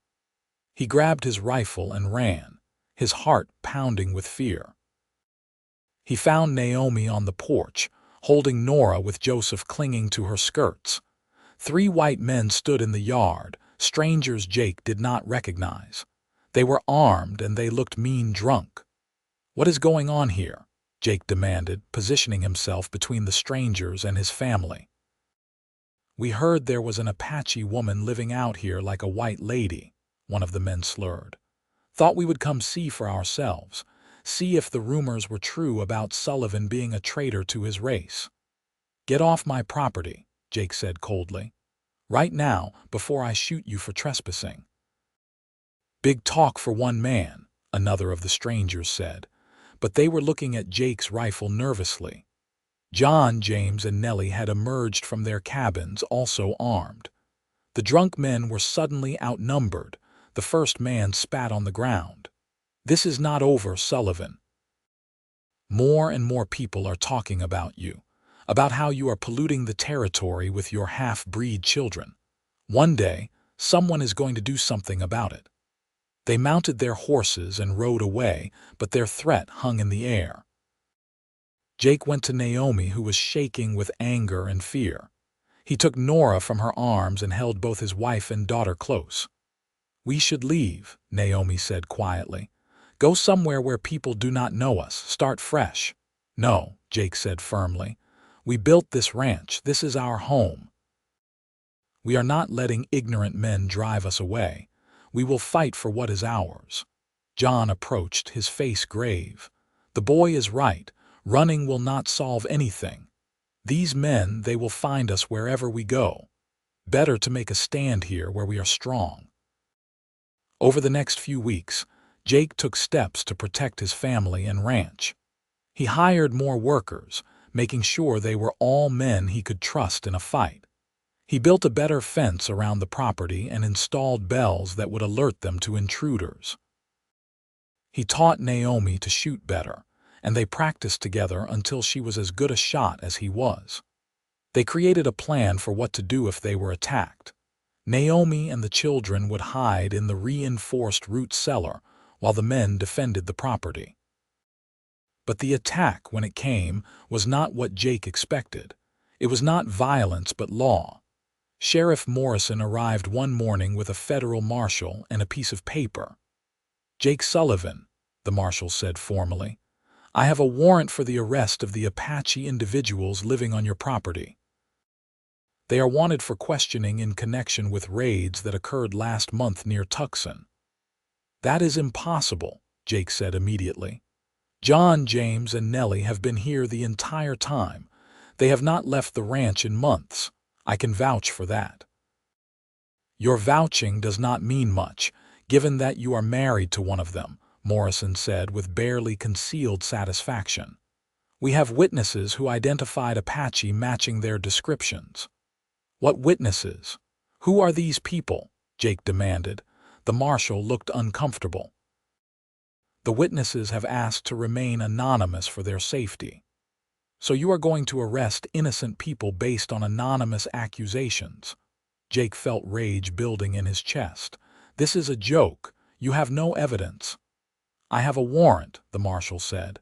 He grabbed his rifle and ran, his heart pounding with fear. He found Naomi on the porch, holding Nora with Joseph clinging to her skirts. 3 white men stood in the yard, strangers Jake did not recognize. They were armed and they looked mean drunk. "What is going on here?" Jake demanded, positioning himself between the strangers and his family. "We heard there was an Apache woman living out here like a white lady," one of the men slurred. "Thought we would come see for ourselves, see if the rumors were true about Sullivan being a traitor to his race." "Get off my property," Jake said coldly. "Right now, before I shoot you for trespassing." "Big talk for one man," another of the strangers said, but they were looking at Jake's rifle nervously. John, James, and Nellie had emerged from their cabins, also armed. The drunk men were suddenly outnumbered. The first man spat on the ground. "This is not over, Sullivan. More and more people are talking about you, about how you are polluting the territory with your half-breed children. One day, someone is going to do something about it." They mounted their horses and rode away, but their threat hung in the air. Jake went to Naomi, who was shaking with anger and fear. He took Nora from her arms and held both his wife and daughter close. "We should leave," Naomi said quietly. "Go somewhere where people do not know us, start fresh." "No," Jake said firmly. "We built this ranch, this is our home. We are not letting ignorant men drive us away. We will fight for what is ours." John approached, his face grave. "The boy is right. Running will not solve anything. These men, they will find us wherever we go. Better to make a stand here where we are strong." Over the next few weeks, Jake took steps to protect his family and ranch. He hired more workers, making sure they were all men he could trust in a fight. He built a better fence around the property and installed bells that would alert them to intruders. He taught Naomi to shoot better, and they practiced together until she was as good a shot as he was. They created a plan for what to do if they were attacked. Naomi and the children would hide in the reinforced root cellar while the men defended the property. But the attack, when it came, was not what Jake expected. It was not violence but law. Sheriff Morrison arrived one morning with a federal marshal and a piece of paper. "Jake Sullivan," the marshal said formally, "I have a warrant for the arrest of the Apache individuals living on your property. They are wanted for questioning in connection with raids that occurred last month near Tucson." "That is impossible," Jake said immediately. "John, James, and Nellie have been here the entire time. They have not left the ranch in months. I can vouch for that." "Your vouching does not mean much, given that you are married to one of them," Morrison said with barely concealed satisfaction. "We have witnesses who identified Apache matching their descriptions." "What witnesses? Who are these people?" Jake demanded. The marshal looked uncomfortable. "The witnesses have asked to remain anonymous for their safety." "So you are going to arrest innocent people based on anonymous accusations?" Jake felt rage building in his chest. "This is a joke. You have no evidence." "I have a warrant," the marshal said.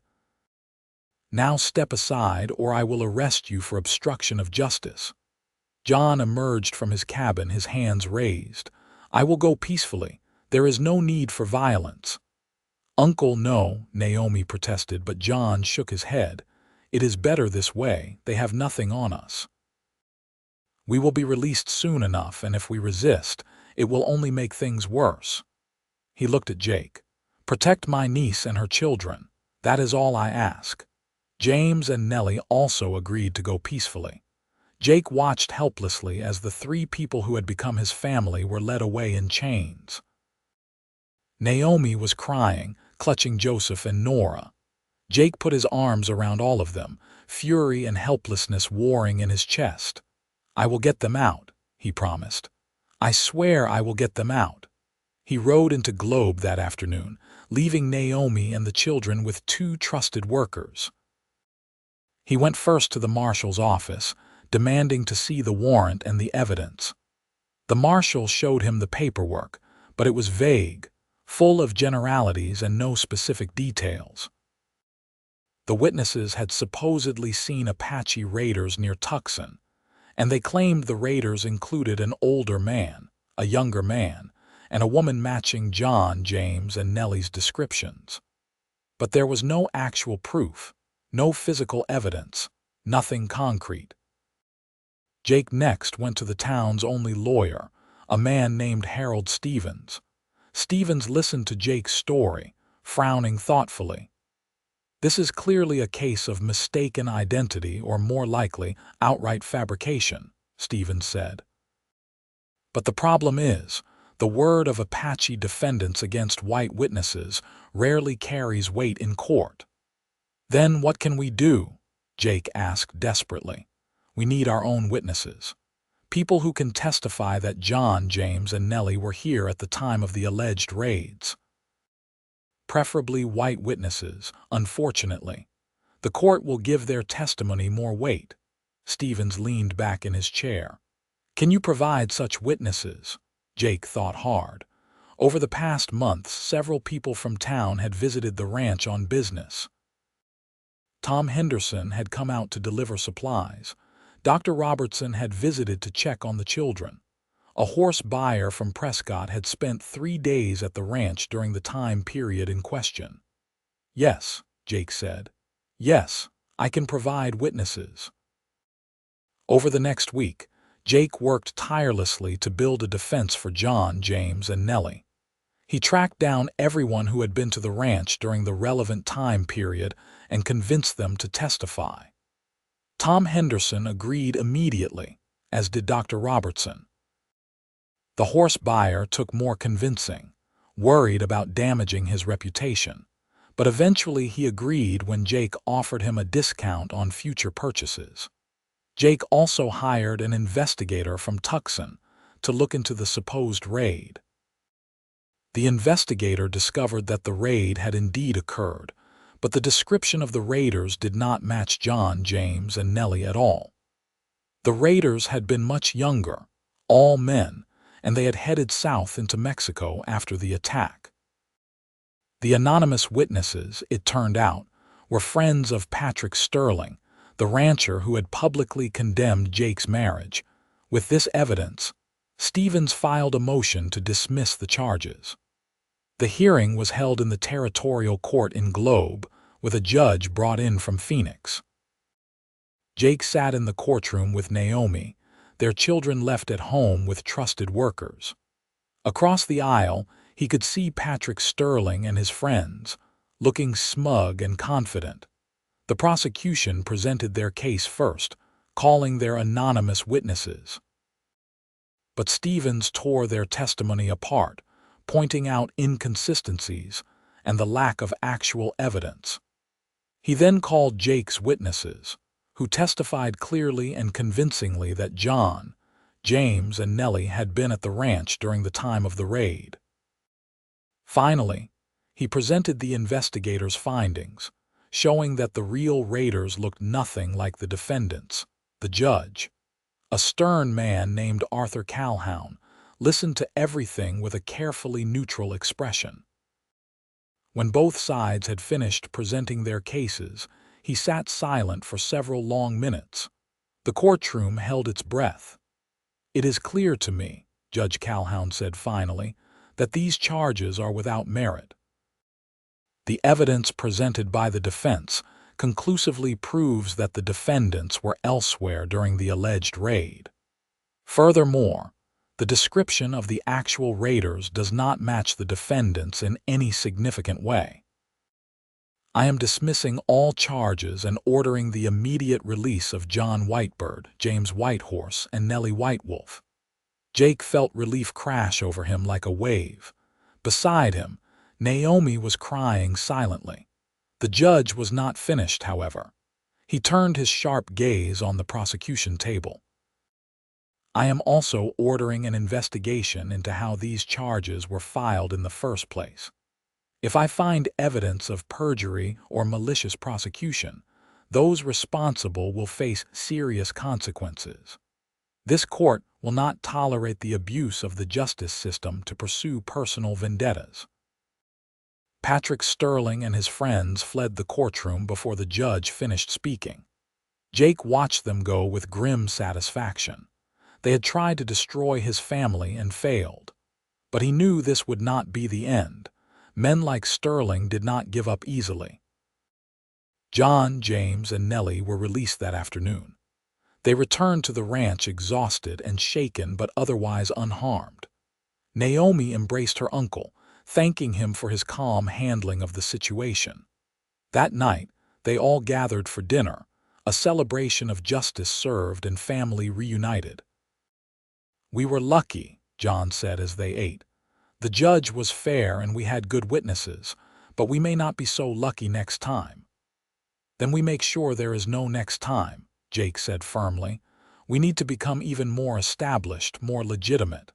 "Now step aside or I will arrest you for obstruction of justice." John emerged from his cabin, his hands raised. "I will go peacefully. There is no need for violence." "Uncle, no," Naomi protested, but John shook his head. "It is better this way. They have nothing on us. We will be released soon enough, and if we resist, it will only make things worse." He looked at Jake. "Protect my niece and her children. That is all I ask." James and Nellie also agreed to go peacefully. Jake watched helplessly as the 3 people who had become his family were led away in chains. Naomi was crying, clutching Joseph and Nora. Jake put his arms around all of them, fury and helplessness warring in his chest. "I will get them out," he promised. "I swear I will get them out." He rode into Globe that afternoon, leaving Naomi and the children with 2 trusted workers. He went first to the marshal's office, demanding to see the warrant and the evidence. The marshal showed him the paperwork, but it was vague, full of generalities and no specific details. The witnesses had supposedly seen Apache raiders near Tucson, and they claimed the raiders included an older man, a younger man, and a woman matching John, James, and Nellie's descriptions. But there was no actual proof, no physical evidence, nothing concrete. Jake next went to the town's only lawyer, a man named Harold Stevens. Stevens listened to Jake's story, frowning thoughtfully. "This is clearly a case of mistaken identity, or more likely, outright fabrication," Stevens said. "But the problem is, the word of Apache defendants against white witnesses rarely carries weight in court." "Then what can we do?" Jake asked desperately. "We need our own witnesses. People who can testify that John, James, and Nellie were here at the time of the alleged raids. Preferably white witnesses, unfortunately. The court will give their testimony more weight." Stevens leaned back in his chair. "Can you provide such witnesses?" Jake thought hard. Over the past months, several people from town had visited the ranch on business. Tom Henderson had come out to deliver supplies. Dr. Robertson had visited to check on the children. A horse buyer from Prescott had spent 3 days at the ranch during the time period in question. "Yes," Jake said. "Yes, I can provide witnesses." Over the next week, Jake worked tirelessly to build a defense for John, James, and Nellie. He tracked down everyone who had been to the ranch during the relevant time period and convinced them to testify. Tom Henderson agreed immediately, as did Dr. Robertson. The horse buyer took more convincing, worried about damaging his reputation, but eventually he agreed when Jake offered him a discount on future purchases. Jake also hired an investigator from Tucson to look into the supposed raid. The investigator discovered that the raid had indeed occurred, but the description of the raiders did not match John, James, and Nellie at all. The raiders had been much younger, all men, and they had headed south into Mexico after the attack. The anonymous witnesses, it turned out, were friends of Patrick Sterling, the rancher who had publicly condemned Jake's marriage. With this evidence, Stevens filed a motion to dismiss the charges. The hearing was held in the territorial court in Globe, with a judge brought in from Phoenix. Jake sat in the courtroom with Naomi, their children left at home with trusted workers. Across the aisle, he could see Patrick Sterling and his friends, looking smug and confident. The prosecution presented their case first, calling their anonymous witnesses. But Stevens tore their testimony apart, pointing out inconsistencies and the lack of actual evidence. He then called Jake's witnesses, who testified clearly and convincingly that John, James, and Nellie had been at the ranch during the time of the raid. Finally, he presented the investigators' findings, showing that the real raiders looked nothing like the defendants. The judge, a stern man named Arthur Calhoun, listened to everything with a carefully neutral expression. When both sides had finished presenting their cases, he sat silent for several long minutes. The courtroom held its breath. "It is clear to me," Judge Calhoun said finally, "that these charges are without merit. The evidence presented by the defense conclusively proves that the defendants were elsewhere during the alleged raid. Furthermore, the description of the actual raiders does not match the defendants in any significant way. I am dismissing all charges and ordering the immediate release of John Whitebird, James Whitehorse, and Nellie Whitewolf." Jake felt relief crash over him like a wave. Beside him, Naomi was crying silently. The judge was not finished, however. He turned his sharp gaze on the prosecution table. "I am also ordering an investigation into how these charges were filed in the first place. If I find evidence of perjury or malicious prosecution, those responsible will face serious consequences. This court will not tolerate the abuse of the justice system to pursue personal vendettas." Patrick Sterling and his friends fled the courtroom before the judge finished speaking. Jake watched them go with grim satisfaction. They had tried to destroy his family and failed. But he knew this would not be the end. Men like Sterling did not give up easily. John, James, and Nellie were released that afternoon. They returned to the ranch exhausted and shaken but otherwise unharmed. Naomi embraced her uncle, thanking him for his calm handling of the situation. That night, they all gathered for dinner, a celebration of justice served and family reunited. "We were lucky," John said as they ate. "The judge was fair and we had good witnesses, but we may not be so lucky next time." "Then we make sure there is no next time," Jake said firmly. "We need to become even more established, more legitimate.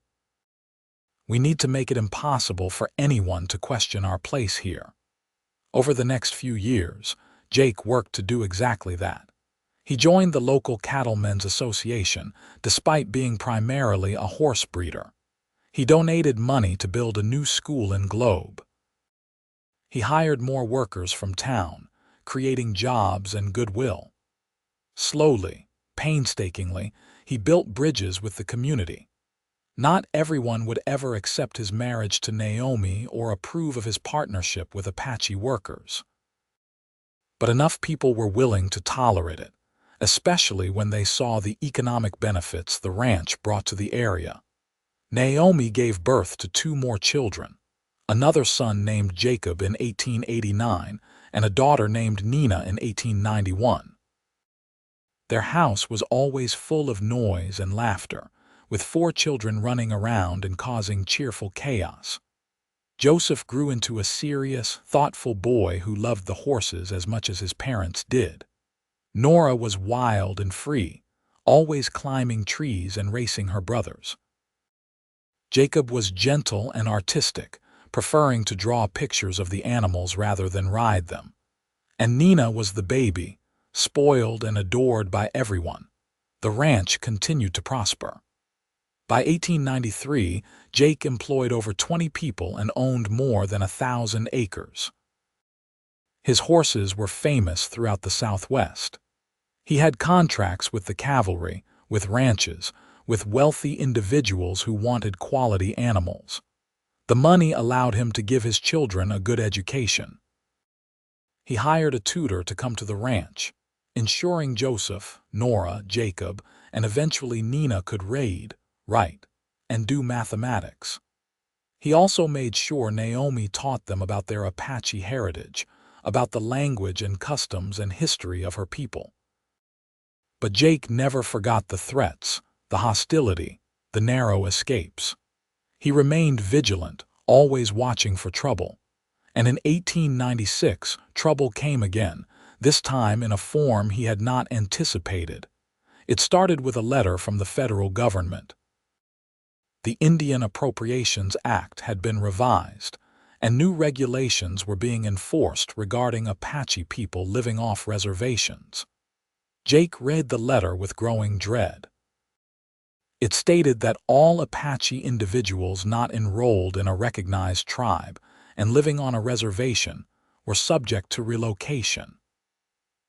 We need to make it impossible for anyone to question our place here." Over the next few years, Jake worked to do exactly that. He joined the local Cattlemen's Association, despite being primarily a horse breeder. He donated money to build a new school in Globe. He hired more workers from town, creating jobs and goodwill. Slowly, painstakingly, he built bridges with the community. Not everyone would ever accept his marriage to Naomi or approve of his partnership with Apache workers. But enough people were willing to tolerate it, especially when they saw the economic benefits the ranch brought to the area. Naomi gave birth to 2 more children, another son named Jacob in 1889 and a daughter named Nina in 1891. Their house was always full of noise and laughter, with 4 children running around and causing cheerful chaos. Joseph grew into a serious, thoughtful boy who loved the horses as much as his parents did. Nora was wild and free, always climbing trees and racing her brothers. Jacob was gentle and artistic, preferring to draw pictures of the animals rather than ride them. And Nina was the baby, spoiled and adored by everyone. The ranch continued to prosper. By 1893, Jake employed over 20 people and owned more than 1,000 acres. His horses were famous throughout the Southwest. He had contracts with the cavalry, with ranches, with wealthy individuals who wanted quality animals. The money allowed him to give his children a good education. He hired a tutor to come to the ranch, ensuring Joseph, Nora, Jacob, and eventually Nina could read, write, and do mathematics. He also made sure Naomi taught them about their Apache heritage, about the language and customs and history of her people. But Jake never forgot the threats, the hostility, the narrow escapes. He remained vigilant, always watching for trouble. And in 1896, trouble came again, this time in a form he had not anticipated. It started with a letter from the federal government. The Indian Appropriations Act had been revised, and new regulations were being enforced regarding Apache people living off reservations. Jake read the letter with growing dread. It stated that all Apache individuals not enrolled in a recognized tribe, and living on a reservation were subject to relocation.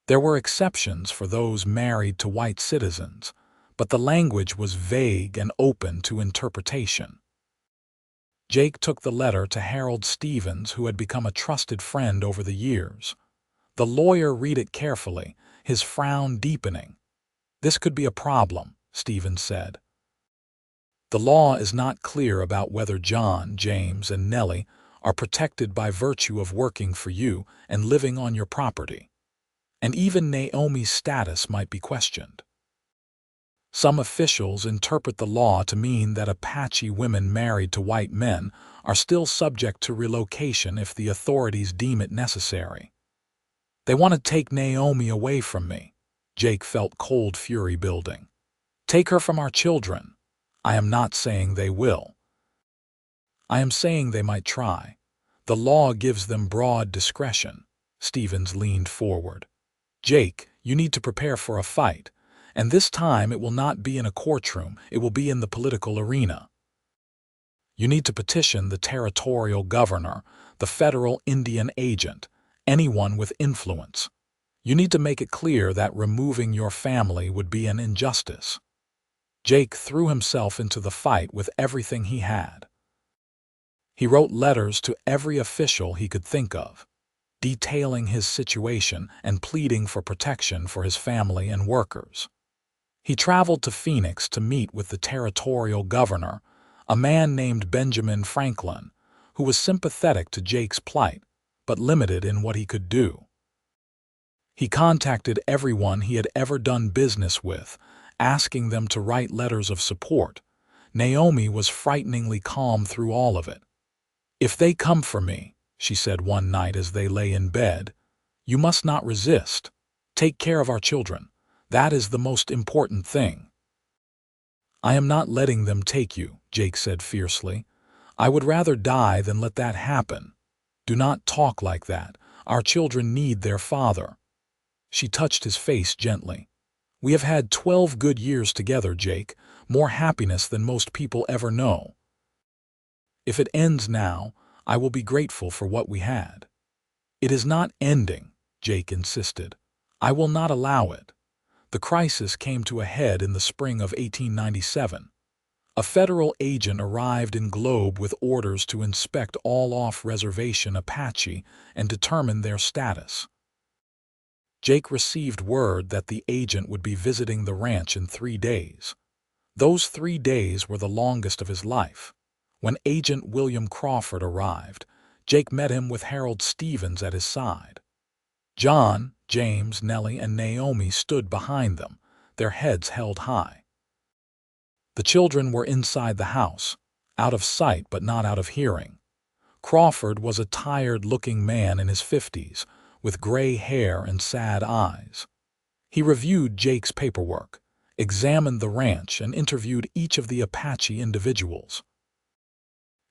There were exceptions for those married to white citizens, but the language was vague and open to interpretation. Jake took the letter to Harold Stevens, who had become a trusted friend over the years. The lawyer read it carefully, his frown deepening. "This could be a problem," Stevens said. "The law is not clear about whether John, James, and Nellie are protected by virtue of working for you and living on your property. And even Naomi's status might be questioned. Some officials interpret the law to mean that Apache women married to white men are still subject to relocation if the authorities deem it necessary. They want to take Naomi away from me." Jake felt cold fury building. "Take her from our children. I am not saying they will. I am saying they might try. The law gives them broad discretion." Stevens leaned forward. "Jake, you need to prepare for a fight, and this time it will not be in a courtroom, it will be in the political arena. You need to petition the territorial governor, the federal Indian agent, anyone with influence. You need to make it clear that removing your family would be an injustice." Jake threw himself into the fight with everything he had. He wrote letters to every official he could think of, detailing his situation and pleading for protection for his family and workers. He traveled to Phoenix to meet with the territorial governor, a man named Benjamin Franklin, who was sympathetic to Jake's plight, but limited in what he could do. He contacted everyone he had ever done business with, asking them to write letters of support. Naomi was frighteningly calm through all of it. "If they come for me," she said one night as they lay in bed, "you must not resist. Take care of our children. That is the most important thing." "I am not letting them take you," Jake said fiercely. "I would rather die than let that happen. Do not talk like that. Our children need their father." She touched his face gently. "We have had 12 good years together, Jake, more happiness than most people ever know. If it ends now, I will be grateful for what we had." "It is not ending," Jake insisted. "I will not allow it." The crisis came to a head in the spring of 1897. A federal agent arrived in Globe with orders to inspect all off-reservation Apache and determine their status. Jake received word that the agent would be visiting the ranch in 3 days. Those 3 days were the longest of his life. When Agent William Crawford arrived, Jake met him with Harold Stevens at his side. John, James, Nellie, and Naomi stood behind them, their heads held high. The children were inside the house, out of sight but not out of hearing. Crawford was a tired-looking man in his 50s, with gray hair and sad eyes. He reviewed Jake's paperwork, examined the ranch, and interviewed each of the Apache individuals.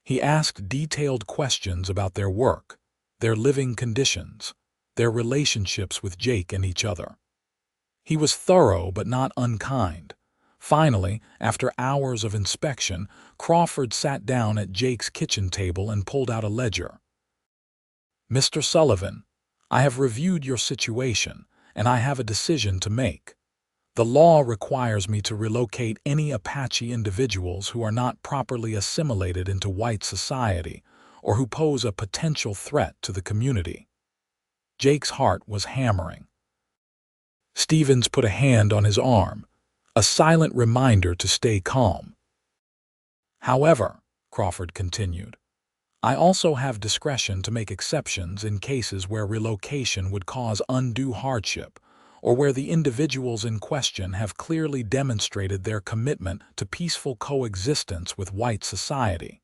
He asked detailed questions about their work, their living conditions, their relationships with Jake and each other. He was thorough but not unkind. Finally, after hours of inspection, Crawford sat down at Jake's kitchen table and pulled out a ledger. "Mr. Sullivan, I have reviewed your situation, and I have a decision to make. The law requires me to relocate any Apache individuals who are not properly assimilated into white society or who pose a potential threat to the community." Jake's heart was hammering. Stevens put a hand on his arm, a silent reminder to stay calm. "However," Crawford continued, "I also have discretion to make exceptions in cases where relocation would cause undue hardship or where the individuals in question have clearly demonstrated their commitment to peaceful coexistence with white society."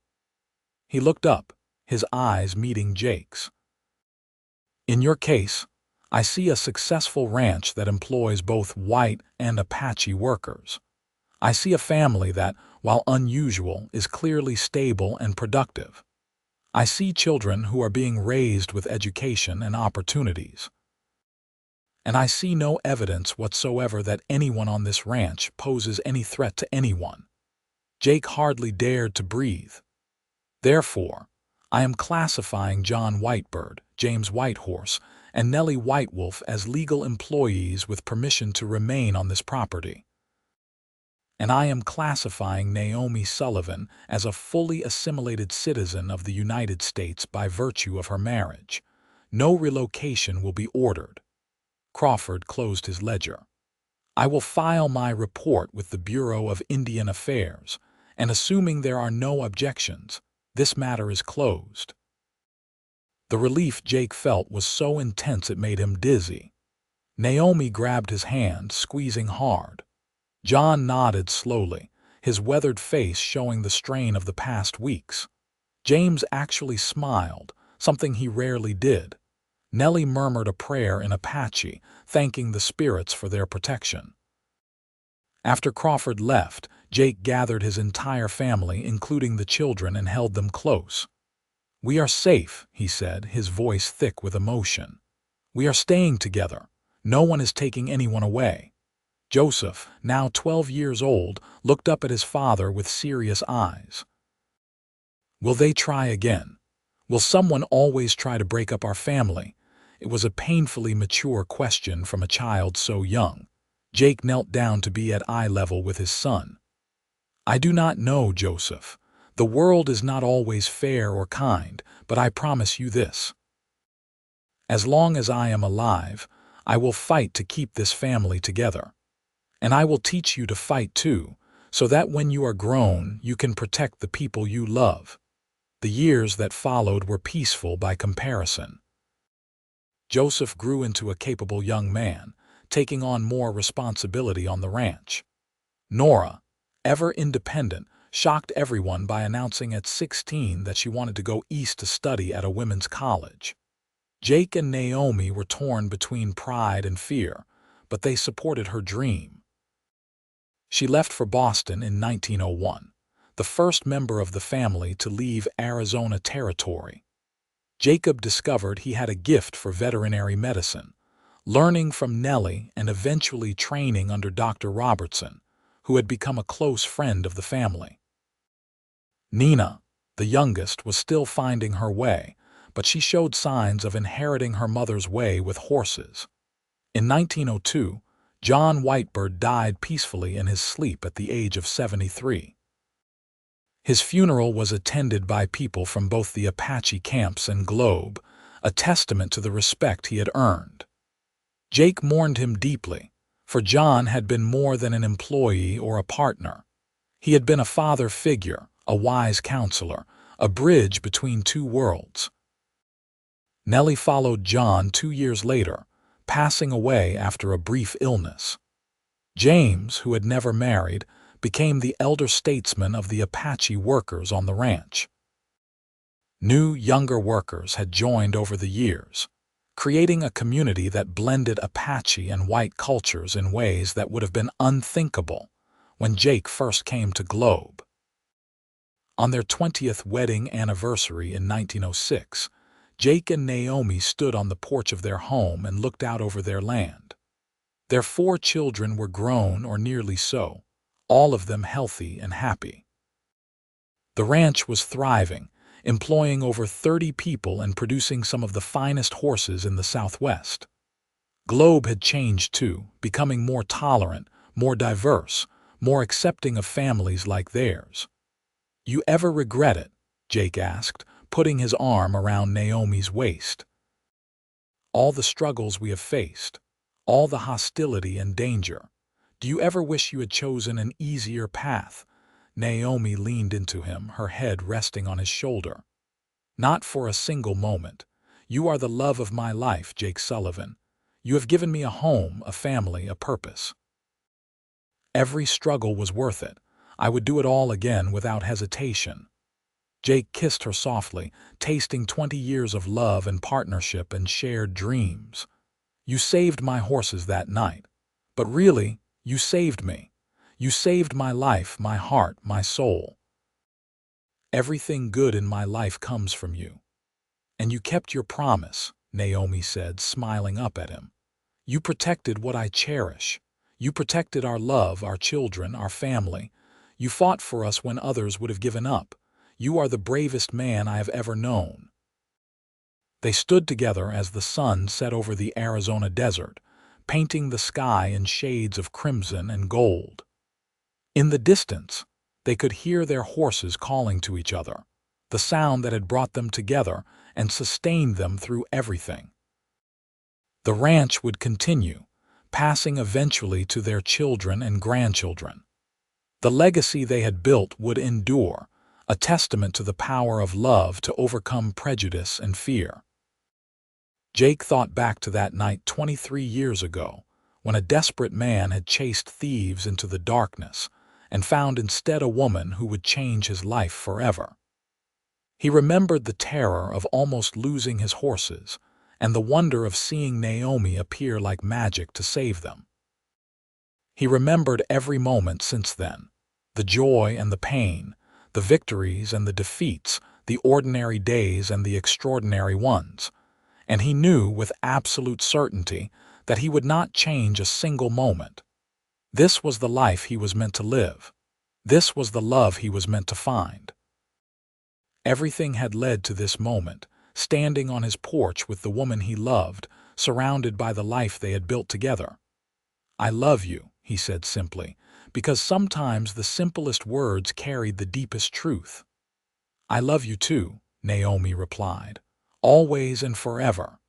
He looked up, his eyes meeting Jake's. "In your case, I see a successful ranch that employs both white and Apache workers. I see a family that, while unusual, is clearly stable and productive. I see children who are being raised with education and opportunities. And I see no evidence whatsoever that anyone on this ranch poses any threat to anyone." Jake hardly dared to breathe. "Therefore, I am classifying John Whitebird, James Whitehorse, and Nellie Whitewolf as legal employees with permission to remain on this property. And I am classifying Naomi Sullivan as a fully assimilated citizen of the United States by virtue of her marriage. No relocation will be ordered. Crawford closed his ledger. I will file my report with the Bureau of Indian Affairs, and assuming there are no objections, this matter is closed. The relief Jake felt was so intense it made him dizzy. Naomi grabbed his hand, squeezing hard. John nodded slowly, his weathered face showing the strain of the past weeks. James actually smiled, something he rarely did. Nellie murmured a prayer in Apache, thanking the spirits for their protection. After Crawford left, Jake gathered his entire family, including the children, and held them close. "We are safe," he said, his voice thick with emotion. "We are staying together. No one is taking anyone away." Joseph, now 12 years old, looked up at his father with serious eyes. "Will they try again? Will someone always try to break up our family?" It was a painfully mature question from a child so young. Jake knelt down to be at eye level with his son. "I do not know, Joseph. The world is not always fair or kind, but I promise you this. As long as I am alive, I will fight to keep this family together. And I will teach you to fight too, so that when you are grown, you can protect the people you love." The years that followed were peaceful by comparison. Joseph grew into a capable young man, taking on more responsibility on the ranch. Nora, ever independent, shocked everyone by announcing at 16 that she wanted to go east to study at a women's college. Jake and Naomi were torn between pride and fear, but they supported her dream. She left for Boston in 1901, the first member of the family to leave Arizona Territory. Jacob discovered he had a gift for veterinary medicine, learning from Nellie and eventually training under Dr. Robertson, who had become a close friend of the family. Nina, the youngest, was still finding her way, but she showed signs of inheriting her mother's way with horses. In 1902, John Whitebird died peacefully in his sleep at the age of 73. His funeral was attended by people from both the Apache camps and Globe, a testament to the respect he had earned. Jake mourned him deeply, for John had been more than an employee or a partner. He had been a father figure, a wise counselor, a bridge between two worlds. Nellie followed John 2 years later, passing away after a brief illness. James, who had never married, became the elder statesman of the Apache workers on the ranch. New, younger workers had joined over the years, creating a community that blended Apache and white cultures in ways that would have been unthinkable when Jake first came to Globe. On their 20th wedding anniversary in 1906, Jake and Naomi stood on the porch of their home and looked out over their land. Their 4 children were grown or nearly so, all of them healthy and happy. The ranch was thriving, employing over 30 people and producing some of the finest horses in the Southwest. Globe had changed too, becoming more tolerant, more diverse, more accepting of families like theirs. "You ever regret it?" Jake asked, putting his arm around Naomi's waist. "All the struggles we have faced, all the hostility and danger. Do you ever wish you had chosen an easier path?" Naomi leaned into him, her head resting on his shoulder. "Not for a single moment. You are the love of my life, Jake Sullivan. You have given me a home, a family, a purpose. Every struggle was worth it. I would do it all again without hesitation." Jake kissed her softly, tasting 20 years of love and partnership and shared dreams. "You saved my horses that night. But really, you saved me. You saved my life, my heart, my soul. Everything good in my life comes from you. And you kept your promise," Naomi said, smiling up at him. "You protected what I cherish. You protected our love, our children, our family. You fought for us when others would have given up. You are the bravest man I have ever known." They stood together as the sun set over the Arizona desert, painting the sky in shades of crimson and gold. In the distance, they could hear their horses calling to each other, the sound that had brought them together and sustained them through everything. The ranch would continue, passing eventually to their children and grandchildren. The legacy they had built would endure, a testament to the power of love to overcome prejudice and fear. Jake thought back to that night 23 years ago, when a desperate man had chased thieves into the darkness and found instead a woman who would change his life forever. He remembered the terror of almost losing his horses and the wonder of seeing Naomi appear like magic to save them. He remembered every moment since then, the joy and the pain, the victories and the defeats, the ordinary days and the extraordinary ones, and he knew with absolute certainty that he would not change a single moment. This was the life he was meant to live. This was the love he was meant to find. Everything had led to this moment, standing on his porch with the woman he loved, surrounded by the life they had built together. "I love you," he said simply, because sometimes the simplest words carried the deepest truth. "I love you too," Naomi replied, "always and forever."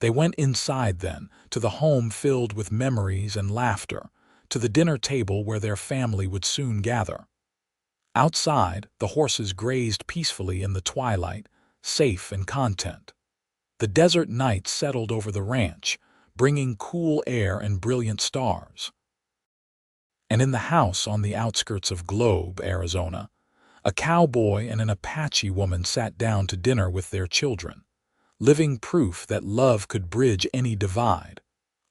They went inside then, to the home filled with memories and laughter, to the dinner table where their family would soon gather. Outside, the horses grazed peacefully in the twilight, safe and content. The desert night settled over the ranch, bringing cool air and brilliant stars. And in the house on the outskirts of Globe, Arizona, a cowboy and an Apache woman sat down to dinner with their children, living proof that love could bridge any divide,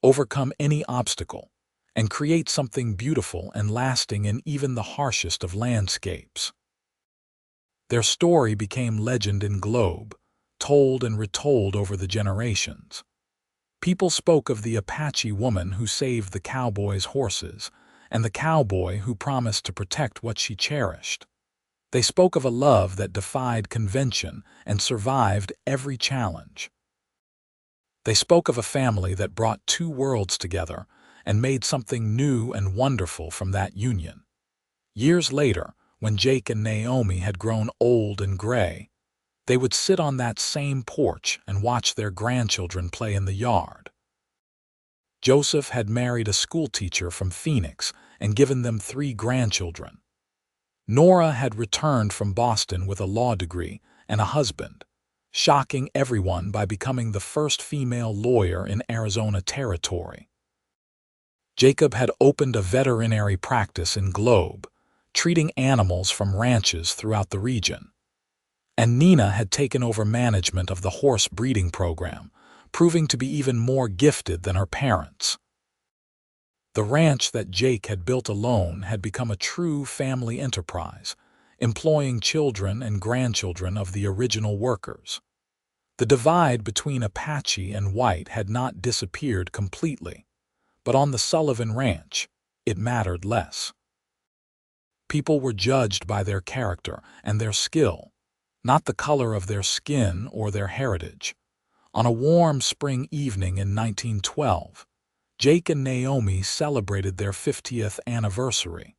overcome any obstacle, and create something beautiful and lasting in even the harshest of landscapes. Their story became legend in Globe, told and retold over the generations. People spoke of the Apache woman who saved the cowboy's horses, and the cowboy who promised to protect what she cherished. They spoke of a love that defied convention and survived every challenge. They spoke of a family that brought two worlds together and made something new and wonderful from that union. Years later, when Jake and Naomi had grown old and gray, they would sit on that same porch and watch their grandchildren play in the yard. Joseph had married a schoolteacher from Phoenix and given them 3 grandchildren. Nora had returned from Boston with a law degree and a husband, shocking everyone by becoming the first female lawyer in Arizona territory. Jacob had opened a veterinary practice in Globe, treating animals from ranches throughout the region. And Nina had taken over management of the horse breeding program, proving to be even more gifted than her parents. The ranch that Jake had built alone had become a true family enterprise, employing children and grandchildren of the original workers. The divide between Apache and white had not disappeared completely, but on the Sullivan Ranch, it mattered less. People were judged by their character and their skill, not the color of their skin or their heritage. On a warm spring evening in 1912, Jake and Naomi celebrated their 50th anniversary.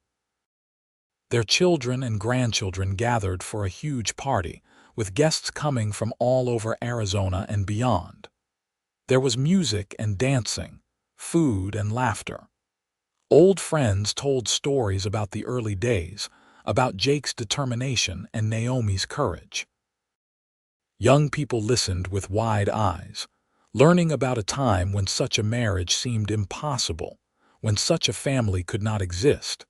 Their children and grandchildren gathered for a huge party, with guests coming from all over Arizona and beyond. There was music and dancing, food and laughter. Old friends told stories about the early days, about Jake's determination and Naomi's courage. Young people listened with wide eyes, learning about a time when such a marriage seemed impossible, when such a family could not exist.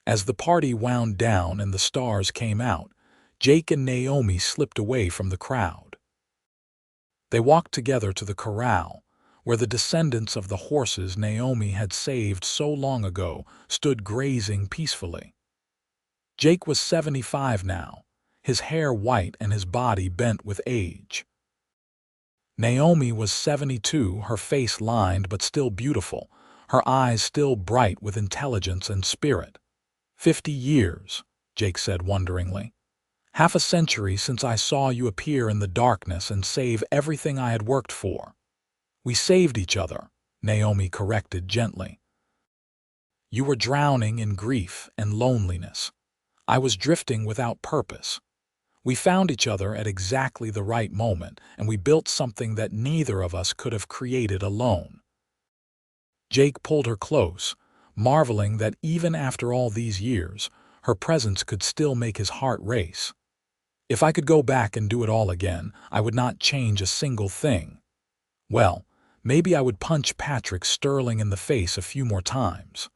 As the party wound down and the stars came out, Jake and Naomi slipped away from the crowd. They walked together to the corral, where the descendants of the horses Naomi had saved so long ago stood grazing peacefully. Jake was 75 now, his hair white and his body bent with age. Naomi was 72, her face lined but still beautiful, her eyes still bright with intelligence and spirit. 50 years, Jake said wonderingly. Half a century since I saw you appear in the darkness and save everything I had worked for. We saved each other, Naomi corrected gently. You were drowning in grief and loneliness. I was drifting without purpose. We found each other at exactly the right moment, and we built something that neither of us could have created alone. Jake pulled her close, marveling that even after all these years, her presence could still make his heart race. If I could go back and do it all again, I would not change a single thing. Well, maybe I would punch Patrick Sterling in the face a few more times.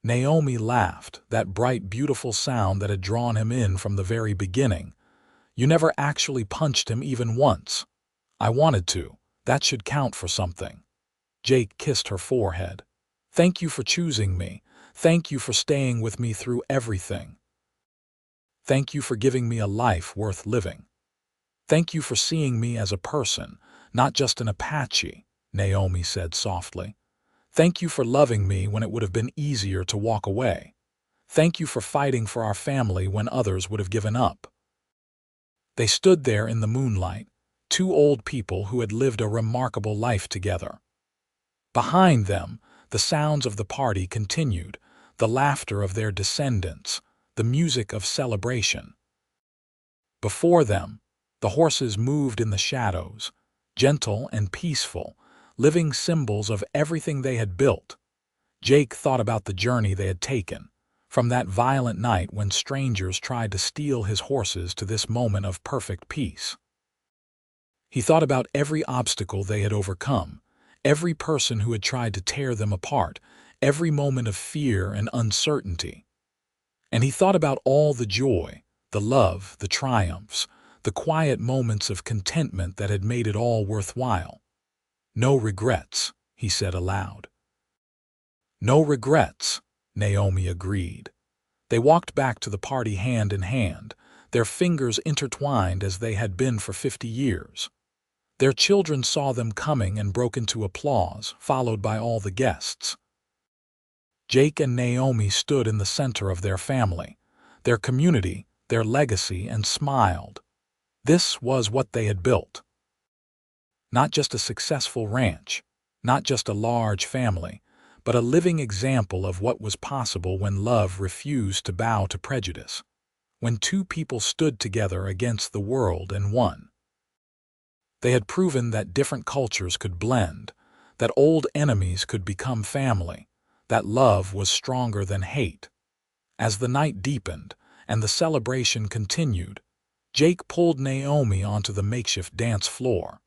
Naomi laughed, that bright, beautiful sound that had drawn him in from the very beginning. You never actually punched him even once. I wanted to. That should count for something. Jake kissed her forehead. Thank you for choosing me. Thank you for staying with me through everything. Thank you for giving me a life worth living. Thank you for seeing me as a person, not just an Apache, Naomi said softly. Thank you for loving me when it would have been easier to walk away. Thank you for fighting for our family when others would have given up. They stood there in the moonlight, two old people who had lived a remarkable life together. Behind them, the sounds of the party continued, the laughter of their descendants, the music of celebration. Before them, the horses moved in the shadows, gentle and peaceful, living symbols of everything they had built. Jake thought about the journey they had taken, from that violent night when strangers tried to steal his horses to this moment of perfect peace. He thought about every obstacle they had overcome, every person who had tried to tear them apart, every moment of fear and uncertainty. And he thought about all the joy, the love, the triumphs, the quiet moments of contentment that had made it all worthwhile. No regrets, he said aloud. No regrets, Naomi agreed. They walked back to the party hand in hand, their fingers intertwined as they had been for 50 years. Their children saw them coming and broke into applause, followed by all the guests. Jake and Naomi stood in the center of their family, their community, their legacy, and smiled. This was what they had built. Not just a successful ranch, not just a large family, but a living example of what was possible when love refused to bow to prejudice, when two people stood together against the world and won. They had proven that different cultures could blend, that old enemies could become family, that love was stronger than hate. As the night deepened and the celebration continued, Jake pulled Naomi onto the makeshift dance floor.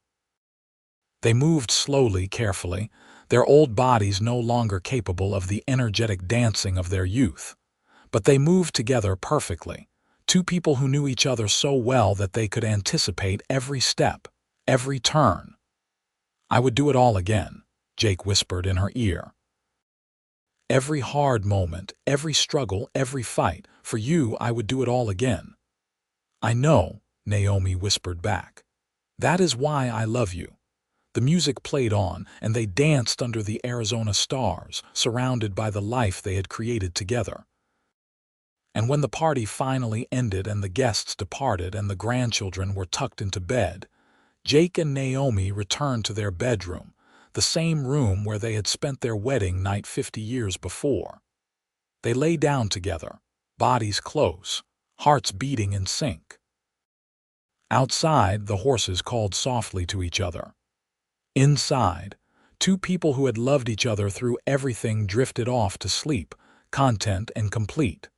They moved slowly, carefully, their old bodies no longer capable of the energetic dancing of their youth. But they moved together perfectly, two people who knew each other so well that they could anticipate every step, every turn. I would do it all again, Jake whispered in her ear. Every hard moment, every struggle, every fight, for you I would do it all again. I know, Naomi whispered back. That is why I love you. The music played on, and they danced under the Arizona stars, surrounded by the life they had created together. And when the party finally ended and the guests departed and the grandchildren were tucked into bed, Jake and Naomi returned to their bedroom, the same room where they had spent their wedding night 50 years before. They lay down together, bodies close, hearts beating in sync. Outside, the horses called softly to each other. Inside, two people who had loved each other through everything drifted off to sleep, content and complete.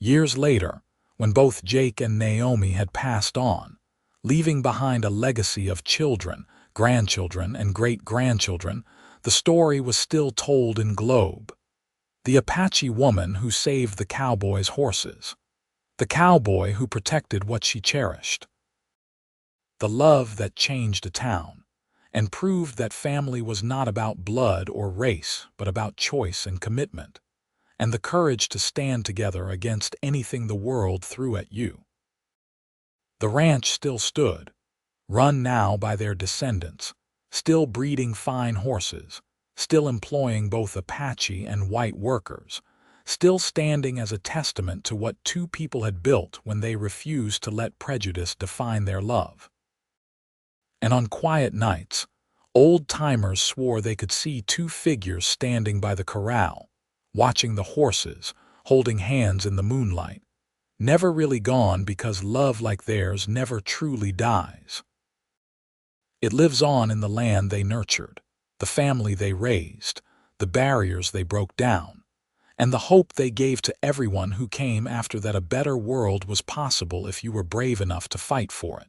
Years later, when both Jake and Naomi had passed on, leaving behind a legacy of children, grandchildren, and great-grandchildren, the story was still told in Globe. The Apache woman who saved the cowboy's horses. The cowboy who protected what she cherished. The love that changed a town, and proved that family was not about blood or race, but about choice and commitment, and the courage to stand together against anything the world threw at you. The ranch still stood, run now by their descendants, still breeding fine horses, still employing both Apache and white workers, still standing as a testament to what two people had built when they refused to let prejudice define their love. And on quiet nights, old-timers swore they could see two figures standing by the corral, watching the horses, holding hands in the moonlight, never really gone because love like theirs never truly dies. It lives on in the land they nurtured, the family they raised, the barriers they broke down, and the hope they gave to everyone who came after that a better world was possible if you were brave enough to fight for it.